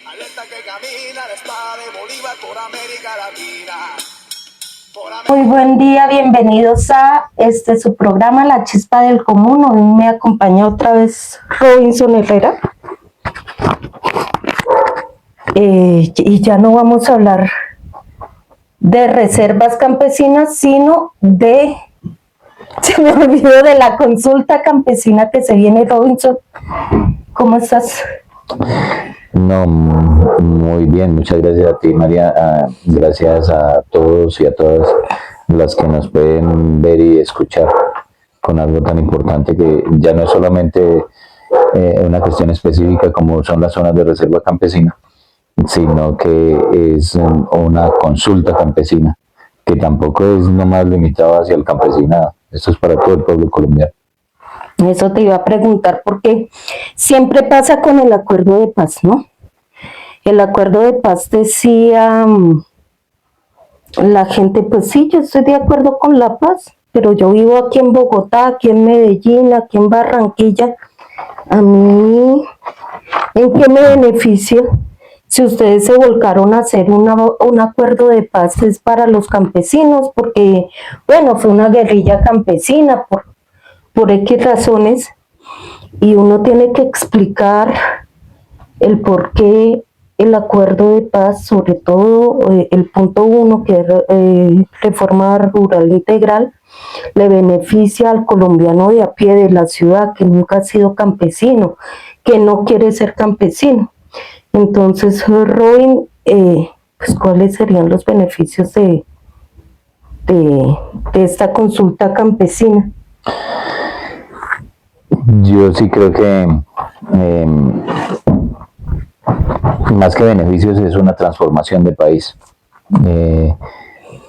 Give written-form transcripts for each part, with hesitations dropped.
Alerta que camina la espada de Bolívar por América Latina. Muy buen día, bienvenidos a su programa La Chispa del Común. Hoy me acompaña otra vez Robinson Herrera. Y ya no vamos a hablar de reservas campesinas, sino se me olvidó de la consulta campesina que se viene. Robinson, ¿cómo estás? No, muy bien, muchas gracias a ti, María. Gracias a todos y a todas las que nos pueden ver y escuchar con algo tan importante que ya no es solamente una cuestión específica como son las zonas de reserva campesina, sino que es una consulta campesina, que tampoco es nomás limitado hacia el campesinado. Esto es para todo el pueblo colombiano. Eso te iba a preguntar porque siempre pasa con el acuerdo de paz, ¿no? El acuerdo de paz decía la gente, pues sí, yo estoy de acuerdo con la paz, pero yo vivo aquí en Bogotá, aquí en Medellín, aquí en Barranquilla. A mí, ¿en qué me beneficia? Si ustedes se volcaron a hacer un acuerdo de paz es para los campesinos, porque, bueno, fue una guerrilla campesina por X razones, y uno tiene que explicar el por qué el acuerdo de paz, sobre todo el punto 1, que es reforma rural integral, le beneficia al colombiano de a pie de la ciudad, que nunca ha sido campesino, que no quiere ser campesino. Entonces, Robin, pues, ¿cuáles serían los beneficios de esta consulta campesina? Yo sí creo que más que beneficios es una transformación de país.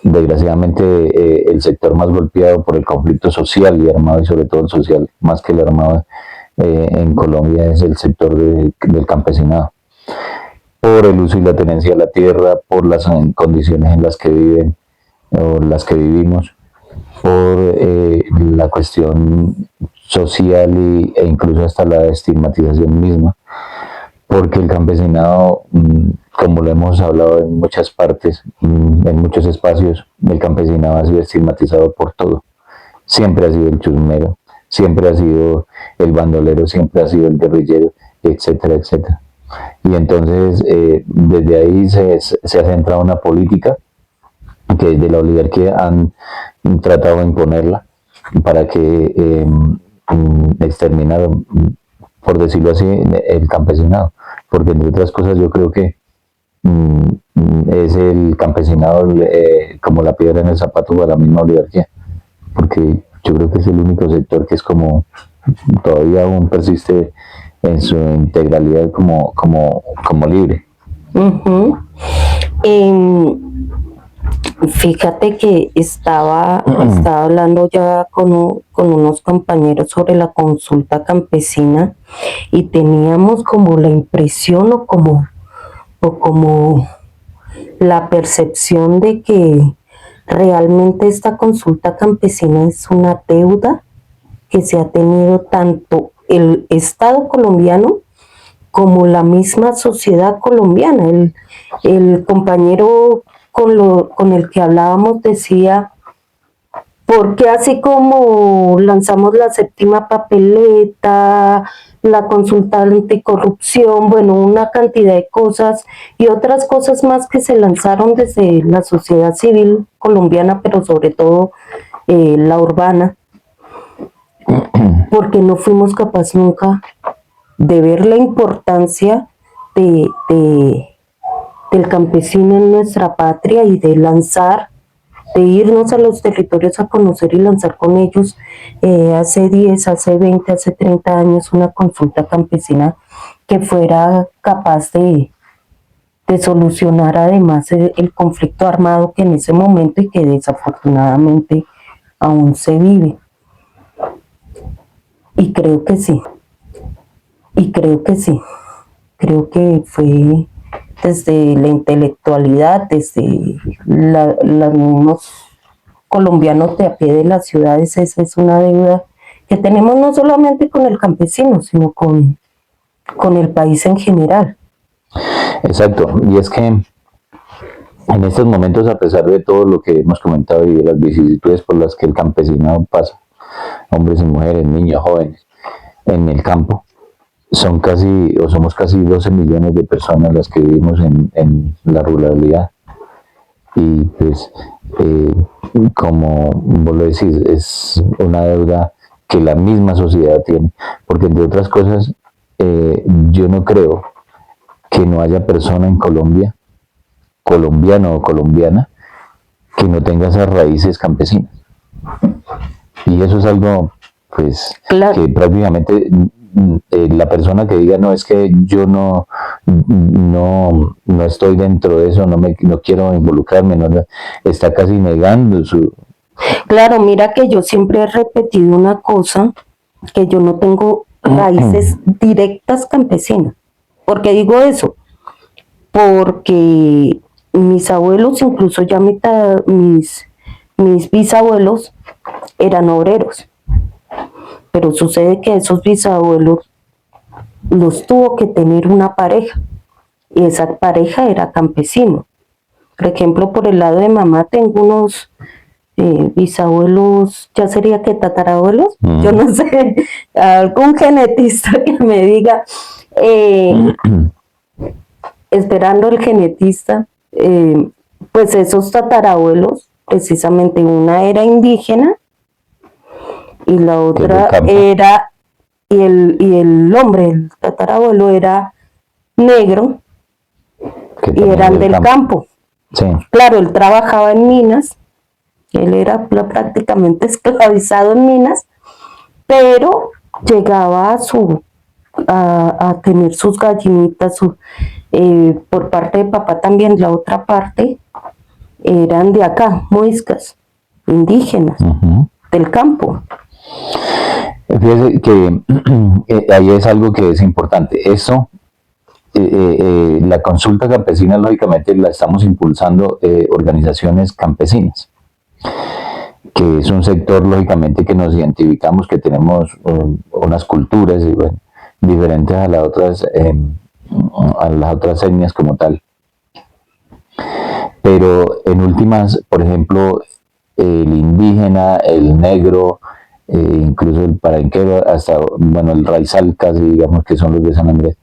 Desgraciadamente el sector más golpeado por el conflicto social y armado, y sobre todo el social, más que el armado en Colombia, es el sector del campesinado, por el uso y la tenencia de la tierra, por las condiciones en las que viven o las que vivimos, por la cuestión social e incluso hasta la estigmatización misma, porque el campesinado, como lo hemos hablado en muchas partes, en muchos espacios, el campesinado ha sido estigmatizado por todo. Siempre ha sido el chusmero, siempre ha sido el bandolero, siempre ha sido el guerrillero, etcétera, etcétera. Y entonces desde ahí se ha centrado una política que desde la oligarquía han tratado de imponerla para que exterminar, por decirlo así, el campesinado. Porque entre otras cosas yo creo que es el campesinado como la piedra en el zapato para la misma oligarquía. Porque yo creo que es el único sector que es como todavía aún persiste en su integralidad como libre. Fíjate que estaba hablando ya con unos compañeros sobre la consulta campesina y teníamos como la impresión o como la percepción de que realmente esta consulta campesina es una deuda que se ha tenido tanto el Estado colombiano como la misma sociedad colombiana. El compañero con el que hablábamos decía, porque así como lanzamos la séptima papeleta, la consulta anticorrupción, bueno, una cantidad de cosas y otras cosas más que se lanzaron desde la sociedad civil colombiana, pero sobre todo la urbana, porque no fuimos capaces nunca de ver la importancia del campesino en nuestra patria y de lanzar, de irnos a los territorios a conocer y lanzar con ellos hace 10, hace 20, hace 30 años una consulta campesina que fuera capaz de solucionar además el conflicto armado que en ese momento y que desafortunadamente aún se vive. Y creo que sí. Creo que fue desde la intelectualidad, desde los mismos colombianos de a pie de las ciudades. Esa es una deuda que tenemos no solamente con el campesino, sino con el país en general. Exacto, y es que en estos momentos, a pesar de todo lo que hemos comentado y de las vicisitudes por las que el campesinado pasa, hombres y mujeres, niños, jóvenes, en el campo, son casi, o somos casi 12 millones de personas las que vivimos en la ruralidad. Y pues, como vos lo decís, es una deuda que la misma sociedad tiene, porque entre otras cosas, yo no creo que no haya persona en Colombia, colombiano o colombiana, que no tenga esas raíces campesinas. Y eso es algo, pues, Claro. que prácticamente la persona que diga, no, es que yo no estoy dentro de eso, no quiero involucrarme, está casi negando su... Claro, mira que yo siempre he repetido una cosa, que yo no tengo raíces directas campesinas. ¿Por qué digo eso? Porque mis abuelos, incluso ya mis bisabuelos, eran obreros. Pero sucede que esos bisabuelos los tuvo que tener una pareja. Y esa pareja era campesino. Por ejemplo, por el lado de mamá tengo unos bisabuelos, ya sería que tatarabuelos, yo no sé, algún genetista que me diga, esperando el genetista, pues esos tatarabuelos, precisamente una era indígena y la otra era, y el hombre, el tatarabuelo era negro y eran del campo. Sí. Claro, él trabajaba en minas, él era prácticamente esclavizado en minas, pero llegaba a tener sus gallinitas, por parte de papá también, la otra parte eran de acá, muiscas, indígenas, del campo. Fíjese que ahí es algo que es importante. Eso, la consulta campesina, lógicamente, la estamos impulsando organizaciones campesinas, que es un sector, lógicamente, que nos identificamos, que tenemos unas culturas diferentes a las otras etnias como tal. Pero en últimas, por ejemplo, el indígena, el negro, incluso el palenquero, hasta, bueno, el raizal casi, digamos que son los de San Andrés,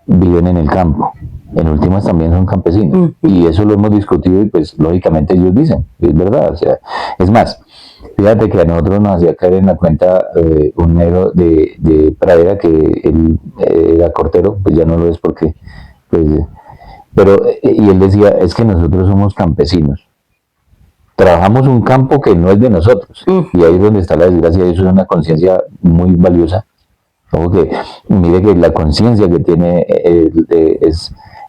viven en el campo. En últimas también son campesinos. Y eso lo hemos discutido y pues lógicamente ellos dicen, es verdad. O sea, es más, fíjate que a nosotros nos hacía caer en la cuenta un negro de pradera, que él era cortero, pues ya no lo es porque, pues, pero, y él decía, es que nosotros somos campesinos. Trabajamos un campo que no es de nosotros. Y ahí es donde está la desgracia, y eso es una conciencia muy valiosa. Como que, mire que la conciencia que tiene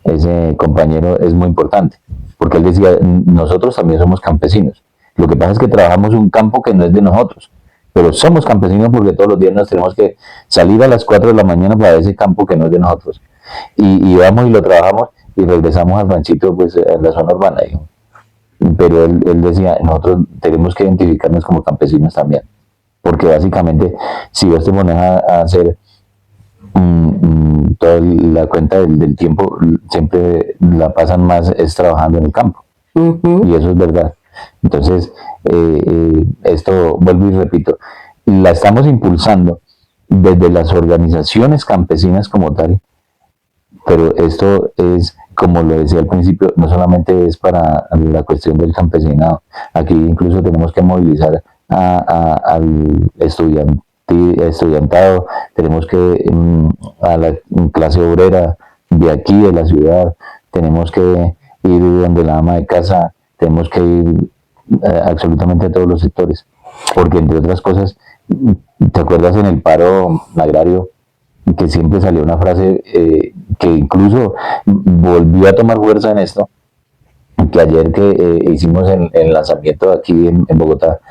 ese compañero es muy importante. Porque él decía, nosotros también somos campesinos. Lo que pasa es que trabajamos un campo que no es de nosotros. Pero somos campesinos porque todos los días nos tenemos que salir a las 4 de la mañana para ese campo que no es de nosotros. Y vamos y lo trabajamos y regresamos al ranchito, pues, en la zona urbana, digamos. Pero él decía, nosotros tenemos que identificarnos como campesinos también, porque básicamente si vos te pones a hacer toda la cuenta del tiempo, siempre la pasan más es trabajando en el campo, y eso es verdad. Entonces, esto, vuelvo y repito, la estamos impulsando desde las organizaciones campesinas como tal, pero esto es, como lo decía al principio, no solamente es para la cuestión del campesinado. Aquí incluso tenemos que movilizar al estudiantado, tenemos que a la clase obrera de aquí, de la ciudad, tenemos que ir donde la ama de casa, tenemos que ir absolutamente a todos los sectores, porque entre otras cosas, ¿te acuerdas en el paro agrario? Que siempre salió una frase que incluso volvió a tomar fuerza en esto, que ayer que hicimos el lanzamiento aquí en Bogotá,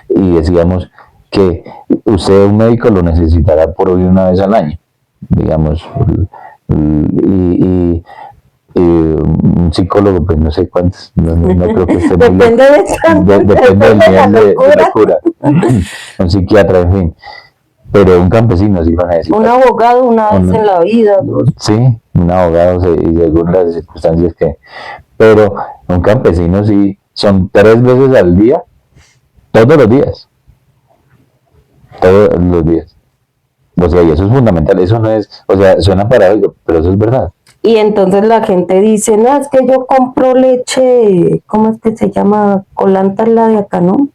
y decíamos que usted, un médico, lo necesitará por hoy una vez al año, digamos, y un psicólogo, pues no sé cuántos, no creo que esté muy depende depende del nivel de locura. Un psiquiatra, en fin. pero un campesino sí va a necesitar. Un abogado una vez en la vida, dos. Sí, un abogado y según las circunstancias que... Pero un campesino sí son 3 veces al día, todos los días. Todos los días. O sea, y eso es fundamental, eso no es, o sea, suena paradójico, pero eso es verdad. Y entonces la gente dice, no, es que yo compro leche, ¿cómo es que se llama? Colanta es la de acá, ¿no?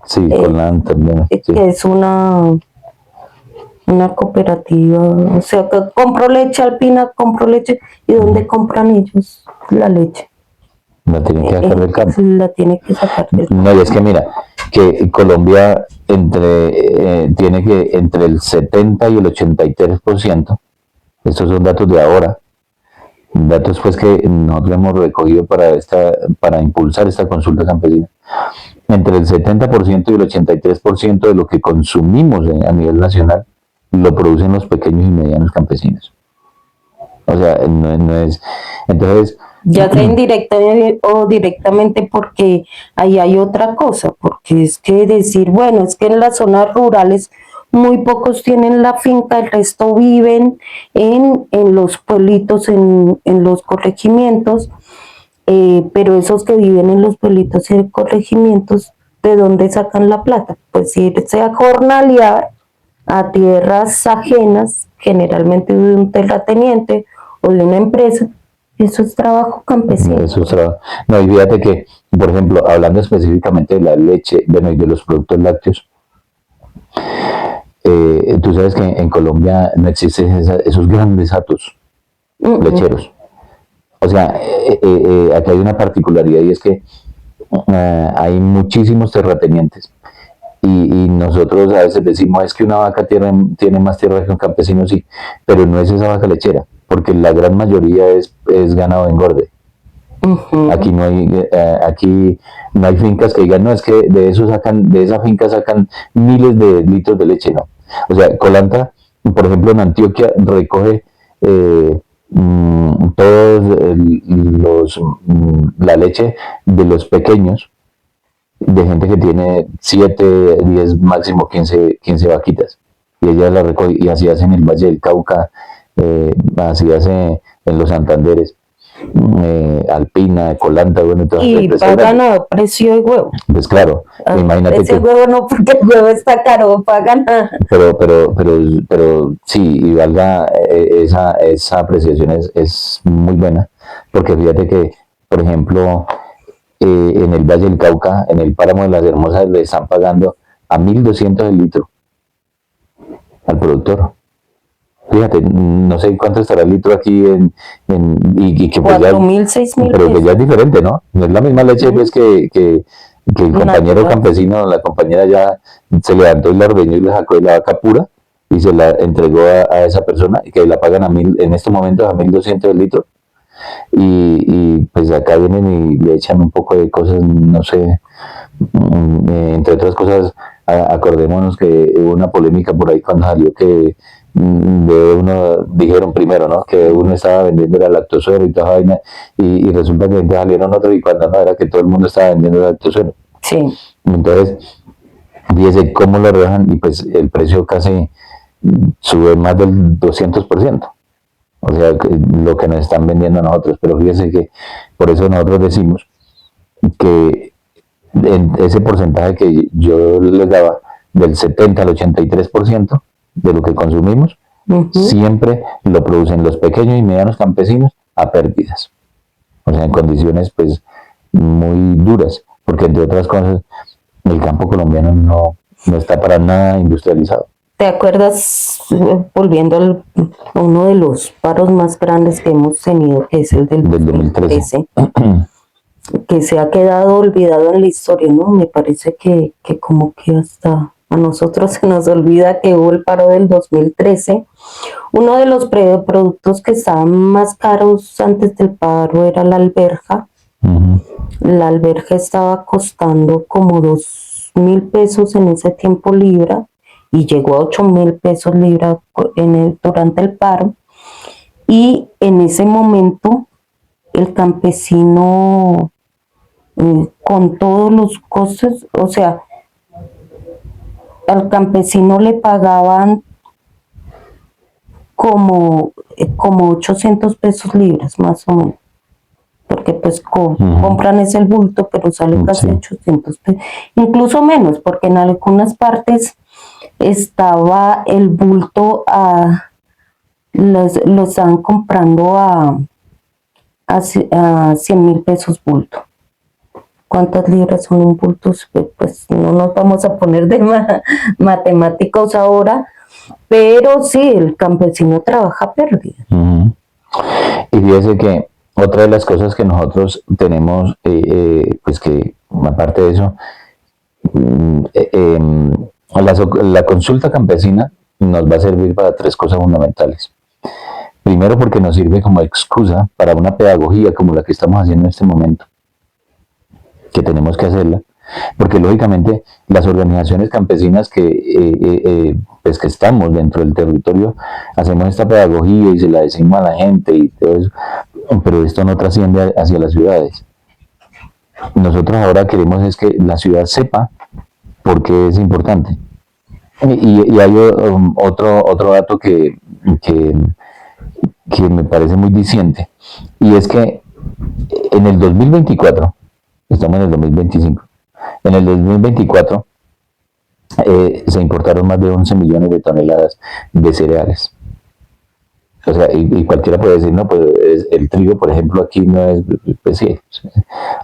Sí, Colán también. Sí. Que es una cooperativa, o sea, que compro leche Alpina, compro leche, ¿y dónde compran ellos la leche? La tienen que sacar del campo. La tiene que sacar del campo. No, y es que mira, que Colombia tiene que entre el 70 y el 83%, estos son datos de ahora, datos pues que nosotros hemos recogido para impulsar esta consulta campesina. Entre el 70% y el 83% de lo que consumimos a nivel nacional lo producen los pequeños y medianos campesinos. O sea, no es... Entonces... Ya sea indirecta o directamente, porque ahí hay otra cosa, porque es que decir, bueno, es que en las zonas rurales muy pocos tienen la finca, el resto viven en los pueblitos, en los corregimientos, pero esos que viven en los pueblitos y corregimientos, ¿de dónde sacan la plata? Pues irse a jornalear a tierras ajenas, generalmente de un terrateniente o de una empresa. Eso es trabajo campesino. Eso es trabajo. No, y fíjate que, por ejemplo, hablando específicamente de la leche, bueno, y de los productos lácteos, tú sabes que en Colombia no existen esos grandes hatos lecheros. O sea, aquí hay una particularidad y es que hay muchísimos terratenientes. Y nosotros a veces decimos es que una vaca tiene más tierra que un campesino, sí, pero no es esa vaca lechera, porque la gran mayoría es ganado de engorde. Aquí no hay fincas que digan, no, es que de esa finca sacan miles de litros de leche, no. O sea, Colanta, por ejemplo, en Antioquia recoge la leche de los pequeños, de gente que tiene 7, 10, máximo 15 vaquitas. Y ella la recoge, y así hace en el Valle del Cauca, así hace en los Santanderes, Alpina, Colanta, bueno, entonces, y pagan a precio de huevo. Pues claro, imagínate precio de huevo no, porque el huevo está caro, pagan a... pero sí, y valga, esa apreciación es muy buena, porque fíjate que, por ejemplo, en el Valle del Cauca, en el páramo de las Hermosas, le están pagando a 1.200 el litro al productor. Fíjate, no sé cuánto estará el litro aquí y que 4.000, 6.000 pero que ya es diferente, ¿no? No es la misma leche pues que el compañero campesino, la compañera ya se levantó y la ordeñó y la sacó de la vaca pura y se la entregó a esa persona y que la pagan en estos momentos a 1.200 el litro. Y pues acá vienen y le echan un poco de cosas, no sé, entre otras cosas, acordémonos que hubo una polémica por ahí cuando salió que dijeron primero, ¿no? Que uno estaba vendiendo el lactosuero y toda vaina, y resulta que salieron otros y cuando no, era que todo el mundo estaba vendiendo el lactosuero. Sí. Entonces, fíjese cómo lo rebajan y pues el precio casi sube más del 200%. O sea, lo que nos están vendiendo a nosotros. Pero fíjese que por eso nosotros decimos que en ese porcentaje que yo les daba, del 70 al 83% de lo que consumimos, siempre lo producen los pequeños y medianos campesinos a pérdidas. O sea, en condiciones pues muy duras, porque entre otras cosas, el campo colombiano no está para nada industrializado. ¿Te acuerdas, volviendo a uno de los paros más grandes que hemos tenido, que es el del 2013, que se ha quedado olvidado en la historia, ¿no? Me parece que como que hasta a nosotros se nos olvida que hubo el paro del 2013. Uno de los productos que estaban más caros antes del paro era la alberja. La alberja estaba costando como 2.000 pesos en ese tiempo libra, y llegó a 8.000 pesos libra durante el paro. Y en ese momento el campesino, con todos los costos, o sea, al campesino le pagaban como 800 pesos libras, más o menos. Porque pues compran ese el bulto, pero sale casi Sí. 800 pesos. Incluso menos, porque en algunas partes estaba el bulto lo estaban comprando a 100.000 pesos bulto. ¿Cuántas libras son un bulto? Pues no nos vamos a poner de matemáticos ahora, pero sí, el campesino trabaja a pérdida. Ujú. Y fíjese que otra de las cosas que nosotros tenemos, pues que aparte de eso, la consulta campesina nos va a servir para tres cosas fundamentales. Primero, porque nos sirve como excusa para una pedagogía como la que estamos haciendo en este momento, que tenemos que hacerla, porque lógicamente las organizaciones campesinas pues que estamos dentro del territorio, hacemos esta pedagogía y se la decimos a la gente y todo eso, pero esto no trasciende hacia las ciudades. Nosotros ahora queremos es que la ciudad sepa por qué es importante. Y hay otro dato que me parece muy diciente, y es que en el 2024, estamos en el 2025, en el 2024 se importaron más de 11 millones de toneladas de cereales. O sea, y cualquiera puede decir, no, pues el trigo, por ejemplo, aquí no es, pues sí,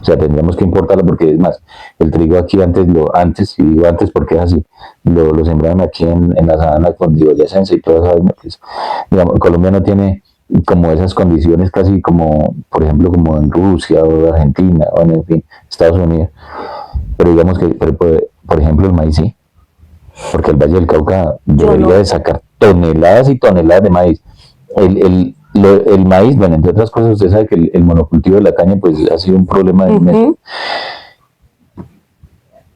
o sea, tendríamos que importarlo porque es más, el trigo aquí y digo antes porque es así, lo sembraron aquí en la sabana con boyacense y toda esa vaina, pues, digamos, Colombia no tiene como esas condiciones casi como, por ejemplo, como en Rusia o Argentina, o en fin, Estados Unidos, pero digamos que, por ejemplo, el maíz sí, porque el Valle del Cauca debería de sacar toneladas y toneladas de maíz. El maíz, bueno, entre otras cosas, usted sabe que el monocultivo de la caña pues ha sido un problema de México.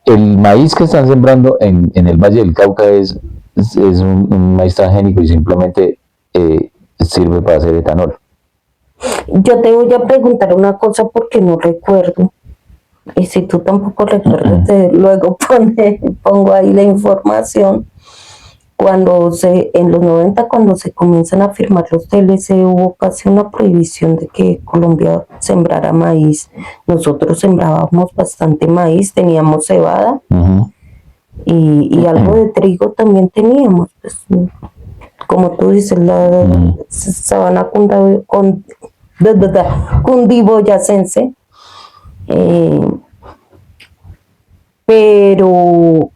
El maíz que están sembrando en el Valle del Cauca es un maíz transgénico y simplemente sirve para hacer etanol. Yo te voy a preguntar una cosa porque no recuerdo. Y si tú tampoco recuerdas, luego pongo ahí la información. En los 90, cuando se comienzan a firmar los TLC, hubo casi una prohibición de que Colombia sembrara maíz. Nosotros sembrábamos bastante maíz, teníamos cebada y algo de trigo también teníamos. Pues, como tú dices, la sabana cundiboyacense. Pero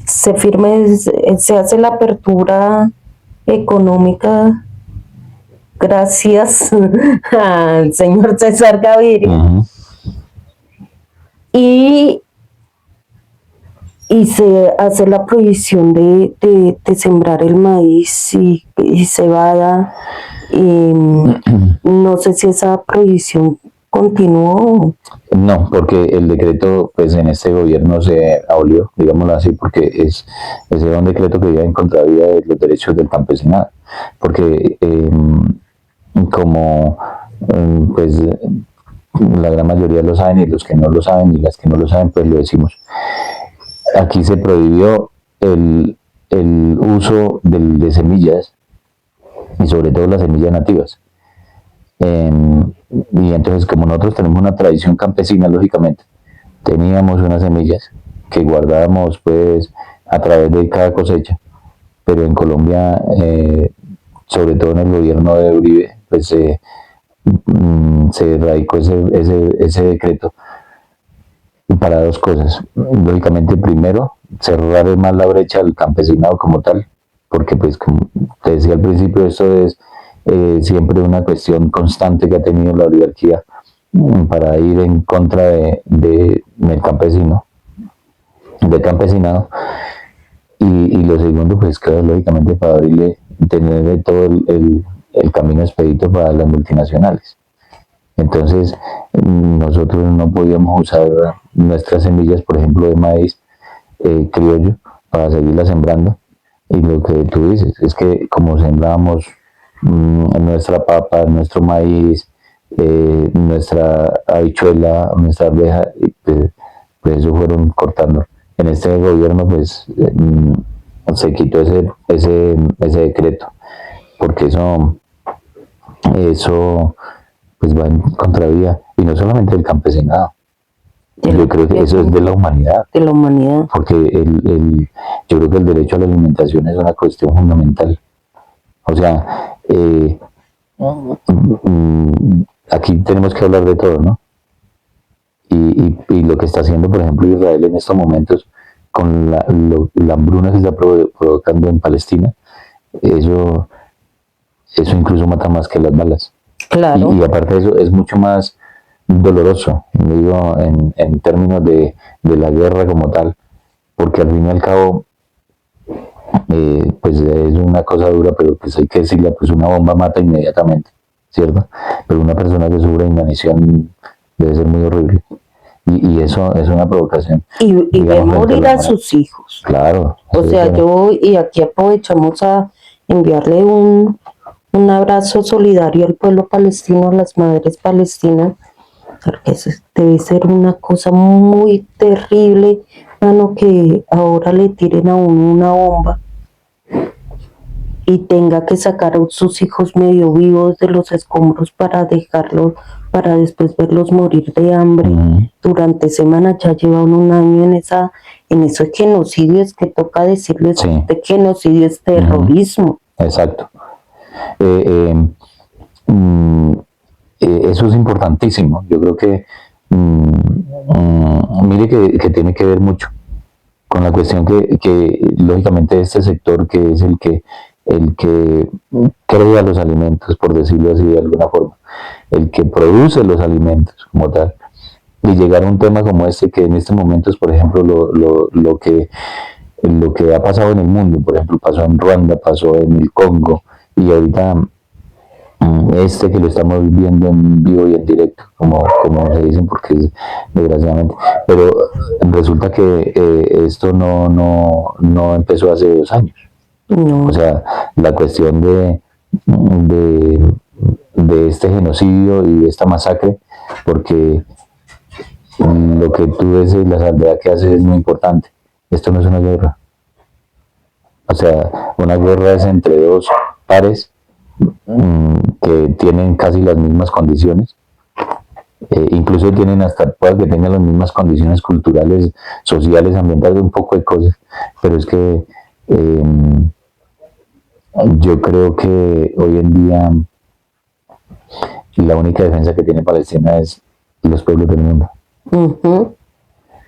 se hace la apertura económica gracias al señor César Gaviria y se hace la prohibición de sembrar el maíz y cebada. No sé si esa prohibición continuó. No, porque el decreto, pues en este gobierno se abolió, digámoslo así, porque ese era un decreto que iba en contravía de los derechos del campesinado, porque como pues la gran mayoría lo saben y los que no lo saben y las que no lo saben, pues lo decimos. Aquí se prohibió el uso de semillas y sobre todo las semillas nativas. Y entonces, como nosotros tenemos una tradición campesina, lógicamente, teníamos unas semillas que guardábamos pues a través de cada cosecha, pero en Colombia, sobre todo en el gobierno de Uribe, pues se radicó ese decreto para dos cosas. Lógicamente, primero, cerrar más la brecha al campesinado como tal, porque pues como te decía al principio, esto es siempre una cuestión constante que ha tenido la oligarquía para ir en contra del campesino, del campesinado, y lo segundo, pues claro, lógicamente para tener todo el camino expedito para las multinacionales. Entonces, nosotros no podíamos usar nuestras semillas, por ejemplo, de maíz criollo, para seguirlas sembrando. Y lo que tú dices es que como sembrábamos nuestra papa, nuestro maíz, nuestra habichuela, nuestra arveja, pues eso fueron cortando en este gobierno pues se quitó ese decreto, porque eso pues va en contravía, y no solamente del campesinado, yo creo que eso es de la humanidad. De la humanidad. Porque yo creo que el derecho a la alimentación es una cuestión fundamental. O sea, aquí tenemos que hablar de todo, ¿no? Y lo que está haciendo, por ejemplo, Israel en estos momentos, con la hambruna que está provocando en Palestina, eso incluso mata más que las balas. Claro. Y aparte de eso, es mucho más doloroso, digo, en términos de la guerra como tal, porque al fin y al cabo, pues es una cosa dura, pero pues hay que decirle, pues una bomba mata inmediatamente, ¿cierto? Pero una persona que sufre inanición debe ser muy horrible. Y eso es una provocación. Y ver digamos, morir a sus hijos. Claro. O sea, y aquí aprovechamos a enviarle un abrazo solidario al pueblo palestino, a las madres palestinas, porque eso debe ser una cosa muy terrible, mano, que ahora le tiren a uno una bomba y tenga que sacar a sus hijos medio vivos de los escombros para dejarlos, para después verlos morir de hambre. Durante semanas ya llevan un año en ese genocidio, es que toca decirlo, este genocidio es terrorismo. Exacto. Eso es importantísimo. Yo creo que mire que tiene que ver mucho con la cuestión que lógicamente este sector, que es el que crea los alimentos, por decirlo así de alguna forma, el que produce los alimentos como tal, y llegar a un tema como este, que en estos momentos, por ejemplo, lo que ha pasado en el mundo, por ejemplo, pasó en Ruanda, pasó en el Congo, y ahorita que lo estamos viviendo en vivo y en directo, como se dicen, porque es desgraciadamente, pero resulta que esto no empezó hace 2 años. O sea, la cuestión de este genocidio y de esta masacre, porque lo que tú ves y la salvedad que haces es muy importante. Esto no es una guerra. O sea, una guerra es entre dos pares que tienen casi las mismas condiciones, incluso tienen puede que tengan las mismas condiciones culturales, sociales, ambientales, un poco de cosas, pero es que yo creo que hoy en día la única defensa que tiene Palestina es los pueblos del mundo.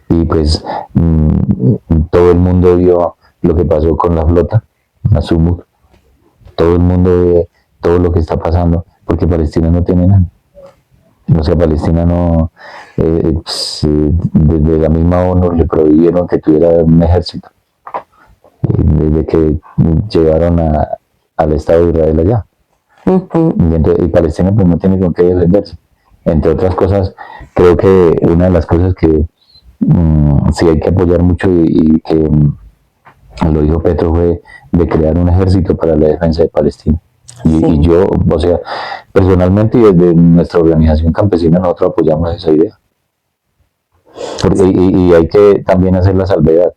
Y pues todo el mundo vio lo que pasó con la flota, la Sumut. Todo el mundo ve todo lo que está pasando, porque Palestina no tiene nada. O sea, Palestina no, desde la misma ONU le prohibieron que tuviera un ejército, desde que llegaron al Estado de Israel allá. Y Palestina pues no tiene con qué defenderse. Entre otras cosas, creo que una de las cosas que sí hay que apoyar mucho y que lo dijo Petro, fue de crear un ejército para la defensa de Palestina. Y yo, o sea, personalmente y desde nuestra organización campesina, nosotros apoyamos esa idea. Y hay que también hacer la salvedad,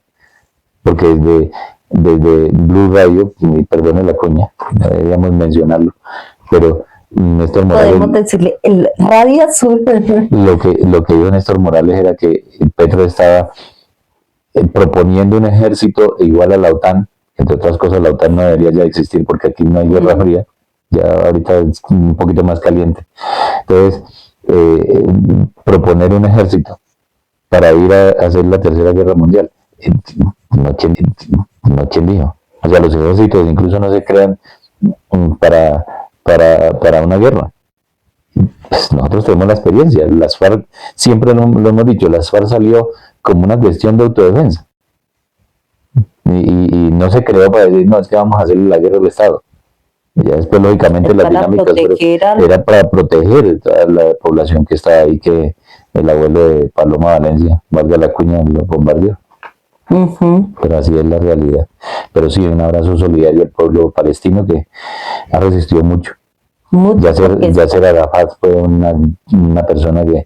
porque desde Blue Radio, y perdone la coña, deberíamos mencionarlo, pero Néstor Morales, podemos decirle el Radio Azul. lo que dijo Néstor Morales era que Petro estaba proponiendo un ejército igual a la OTAN. Entre otras cosas, la OTAN no debería ya existir porque aquí no hay guerra fría, ya ahorita es un poquito más caliente. Entonces, proponer un ejército para ir a hacer la Tercera Guerra Mundial, ¿quién dijo? O sea, los ejércitos incluso no se crean para una guerra. Pues nosotros tenemos la experiencia. Las FARC, siempre lo hemos dicho, las FARC salió como una cuestión de autodefensa. Y no se creó para decir, no, es que vamos a hacer la guerra del Estado. Y ya después, lógicamente, las dinámicas era para proteger a la población que está ahí, que el abuelo de Paloma Valencia, valga la cuña, lo bombardeó. Pero así es la realidad. Pero sí, un abrazo solidario al pueblo palestino, que ha resistido mucho. Yasser Arafat fue una persona que,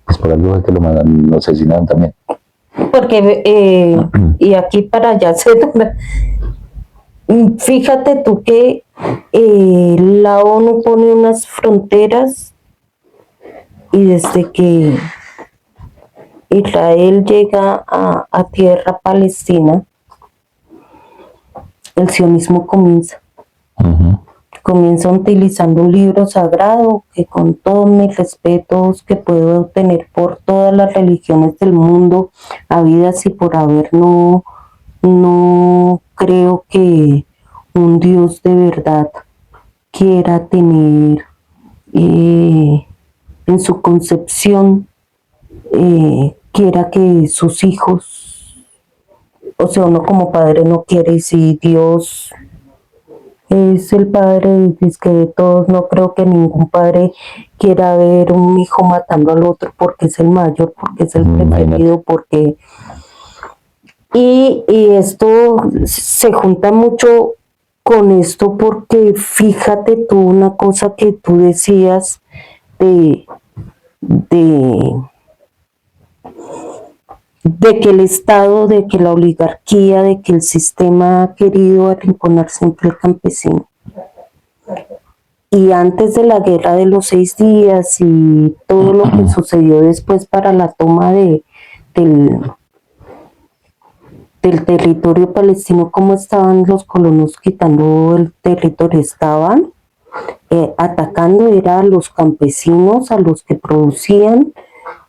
pues por algo fue que lo asesinaron también. porque y aquí para allá fíjate tú que la ONU pone unas fronteras y desde que Israel llega a tierra palestina, el sionismo comienza. Ujú. Comienza utilizando un libro sagrado que con todos mis respetos que puedo tener por todas las religiones del mundo, habidas y por haber, no creo que un Dios de verdad quiera tener en su concepción, quiera que sus hijos, o sea, uno como padre no quiere, y si Dios es el padre dizque de todos, no creo que ningún padre quiera ver un hijo matando al otro porque es el mayor, porque es el preferido, porque... Y esto se junta mucho con esto porque fíjate tú una cosa que tú decías de, de, de que el Estado, de que la oligarquía, de que el sistema ha querido arrinconar siempre al campesino. Y antes de la guerra de los 6 días y todo lo que sucedió después para la toma del territorio palestino, cómo estaban los colonos quitando el territorio, estaban atacando, era a los campesinos, a los que producían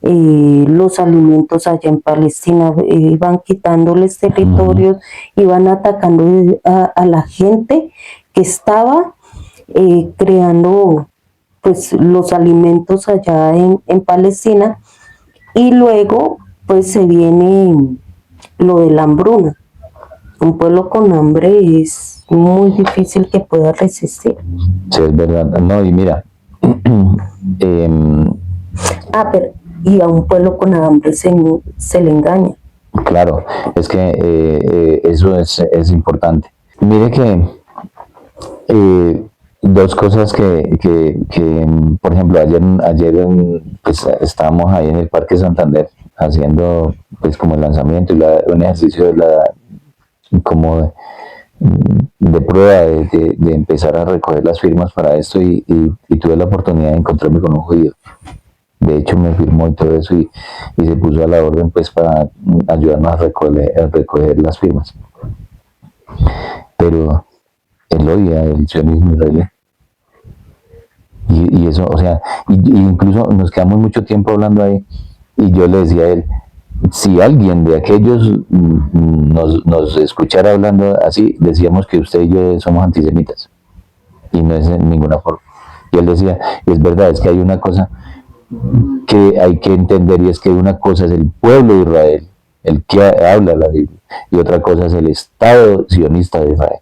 los alimentos allá en Palestina, iban quitándoles territorios, iban atacando a la gente que estaba creando pues los alimentos allá en Palestina, y luego pues se viene lo de la hambruna. Un pueblo con hambre es muy difícil que pueda resistir. Sí, es verdad. No, y mira, pero y a un pueblo con hambre se le engaña. claro, es que eso es importante. Mire que dos cosas que, por ejemplo, ayer pues, estábamos ahí en el Parque Santander haciendo pues como el lanzamiento y un ejercicio como de prueba de empezar a recoger las firmas para esto, y tuve la oportunidad de encontrarme con un judío. De hecho me firmó y todo eso, y se puso a la orden pues para ayudarnos a recoger las firmas. Pero él odia el sionismo israelí. Y eso, o sea, y incluso nos quedamos mucho tiempo hablando ahí, y yo le decía a él, si alguien de aquellos nos escuchara hablando así, decíamos que usted y yo somos antisemitas, y no es en ninguna forma. Y él decía, y es verdad, es que hay una cosa que hay que entender, y es que una cosa es el pueblo de Israel, el que habla la Biblia, y otra cosa es el Estado sionista de Israel.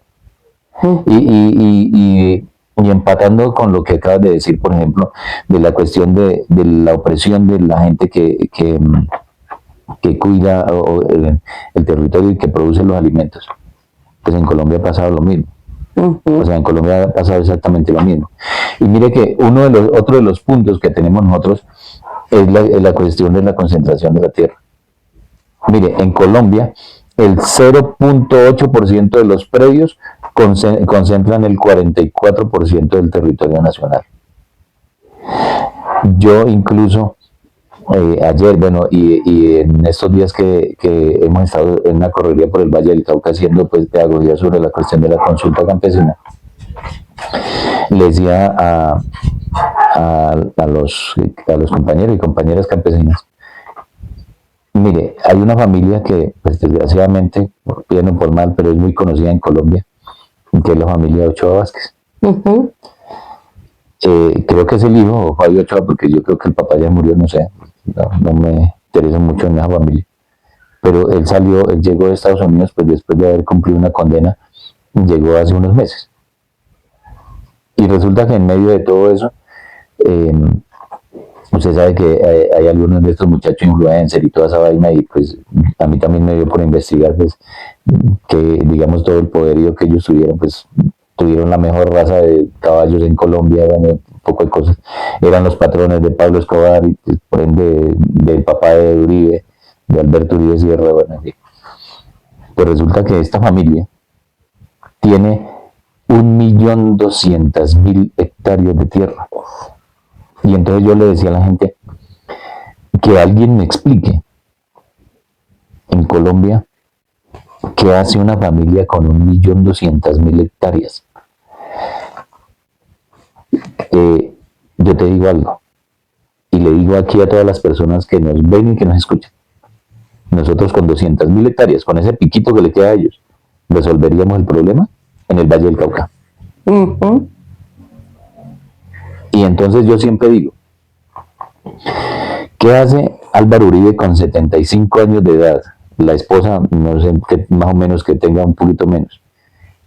Y empatando con lo que acabas de decir, por ejemplo, de la cuestión de la opresión de la gente que cuida el territorio y que produce los alimentos, pues en Colombia ha pasado lo mismo. O sea, en Colombia ha pasado exactamente lo mismo. Y mire que otro de los puntos que tenemos nosotros es la cuestión de la concentración de la tierra. Mire, en Colombia el 0.8% de los predios concentran el 44% del territorio nacional. Yo incluso ayer, bueno, y en estos días que hemos estado en una correría por el Valle del Cauca haciendo pues pedagogía sobre la cuestión de la consulta campesina, le decía a los compañeros y compañeras campesinas, mire, hay una familia que pues desgraciadamente, bien o por mal, pero es muy conocida en Colombia, que es la familia Ochoa Vázquez. Creo que es el hijo, Fabio Ochoa, porque yo creo que el papá ya murió, no sé, no me interesa mucho en esa familia. Pero él llegó de Estados Unidos pues después de haber cumplido una condena, llegó hace unos meses. Y resulta que en medio de todo eso, usted sabe que hay algunos de estos muchachos influencers y toda esa vaina, y pues a mí también me dio por investigar pues que digamos todo el poderío que ellos tuvieron, pues tuvieron la mejor raza de caballos en Colombia, bueno, un poco de cosas, eran los patrones de Pablo Escobar y pues, por ende del papá de Uribe, de Alberto Uribe Sierra, bueno, en fin. Pues resulta que esta familia tiene 1.200.000 hectáreas de tierra. Y entonces yo le decía a la gente que alguien me explique en Colombia qué hace una familia con 1.200.000 hectáreas. Yo te digo algo, y le digo aquí a todas las personas que nos ven y que nos escuchan. Nosotros con 200.000 hectáreas, con ese piquito que le queda a ellos, resolveríamos el problema en el Valle del Cauca. Ujú. Y entonces yo siempre digo, ¿qué hace Álvaro Uribe con 75 años de edad? La esposa, no sé, que más o menos que tenga un poquito menos,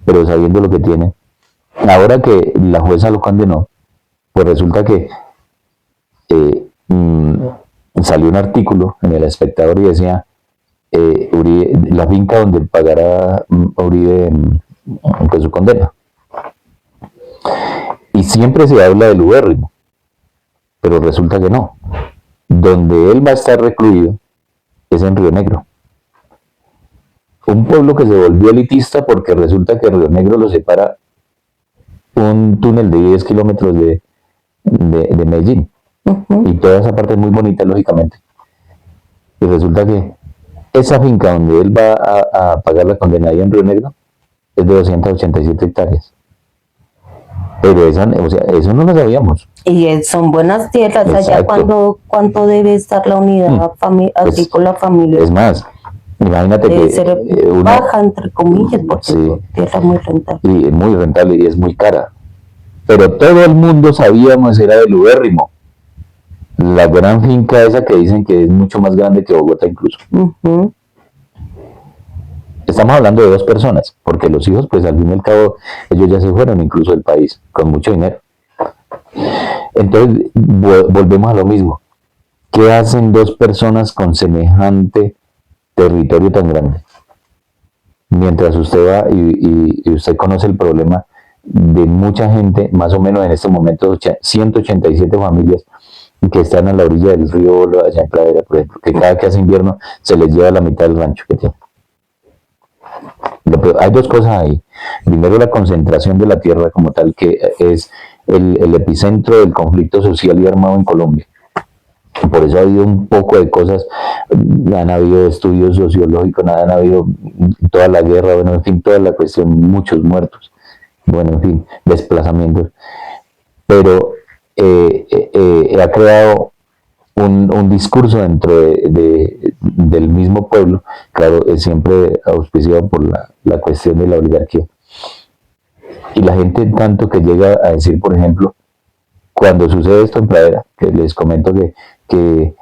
pero sabiendo lo que tiene. Ahora que la jueza lo condenó, pues resulta que salió un artículo en El Espectador y decía, Uribe, la finca donde pagará Uribe pues, su condena. Y siempre se habla del ubérrimo, pero resulta que no. Donde él va a estar recluido es en Río Negro. Un pueblo que se volvió elitista porque resulta que Río Negro lo separa un túnel de 10 kilómetros de Medellín. Ujú. Y toda esa parte es muy bonita, lógicamente. Y resulta que esa finca donde él va a pagar la condena ahí en Río Negro es de 287 hectáreas. Pero esa, o sea, eso no lo sabíamos. Y son buenas tierras. Allá Exacto. cuánto debe estar la unidad agrícola familiar. Es más, imagínate Debe que ser baja, entre comillas, porque sí, tierra muy rentable. y es muy rentable y es muy cara. Pero todo el mundo sabíamos era del ubérrimo. La gran finca esa que dicen que es mucho más grande que Bogotá incluso. Ujú. Estamos hablando de dos personas, porque los hijos, pues al fin y al cabo, ellos ya se fueron incluso del país, con mucho dinero. Entonces, volvemos a lo mismo. ¿Qué hacen dos personas con semejante territorio tan grande? Mientras usted va y usted conoce el problema de mucha gente, más o menos en este momento 187 familias que están a la orilla del río Bolo, allá en Pradera, por ejemplo, que cada que hace invierno se les lleva la mitad del rancho que tienen. Hay dos cosas ahí. Primero, la concentración de la tierra como tal, que es el epicentro del conflicto social y armado en Colombia. Por eso ha habido un poco de cosas, han habido estudios sociológicos, han habido toda la guerra, bueno, en fin, toda la cuestión, muchos muertos, bueno, en fin, desplazamientos. Pero ha creado un discurso dentro del mismo pueblo, claro, es siempre auspiciado por la cuestión de la oligarquía. Y la gente tanto que llega a decir, por ejemplo, cuando sucede esto en Pradera, que les comento que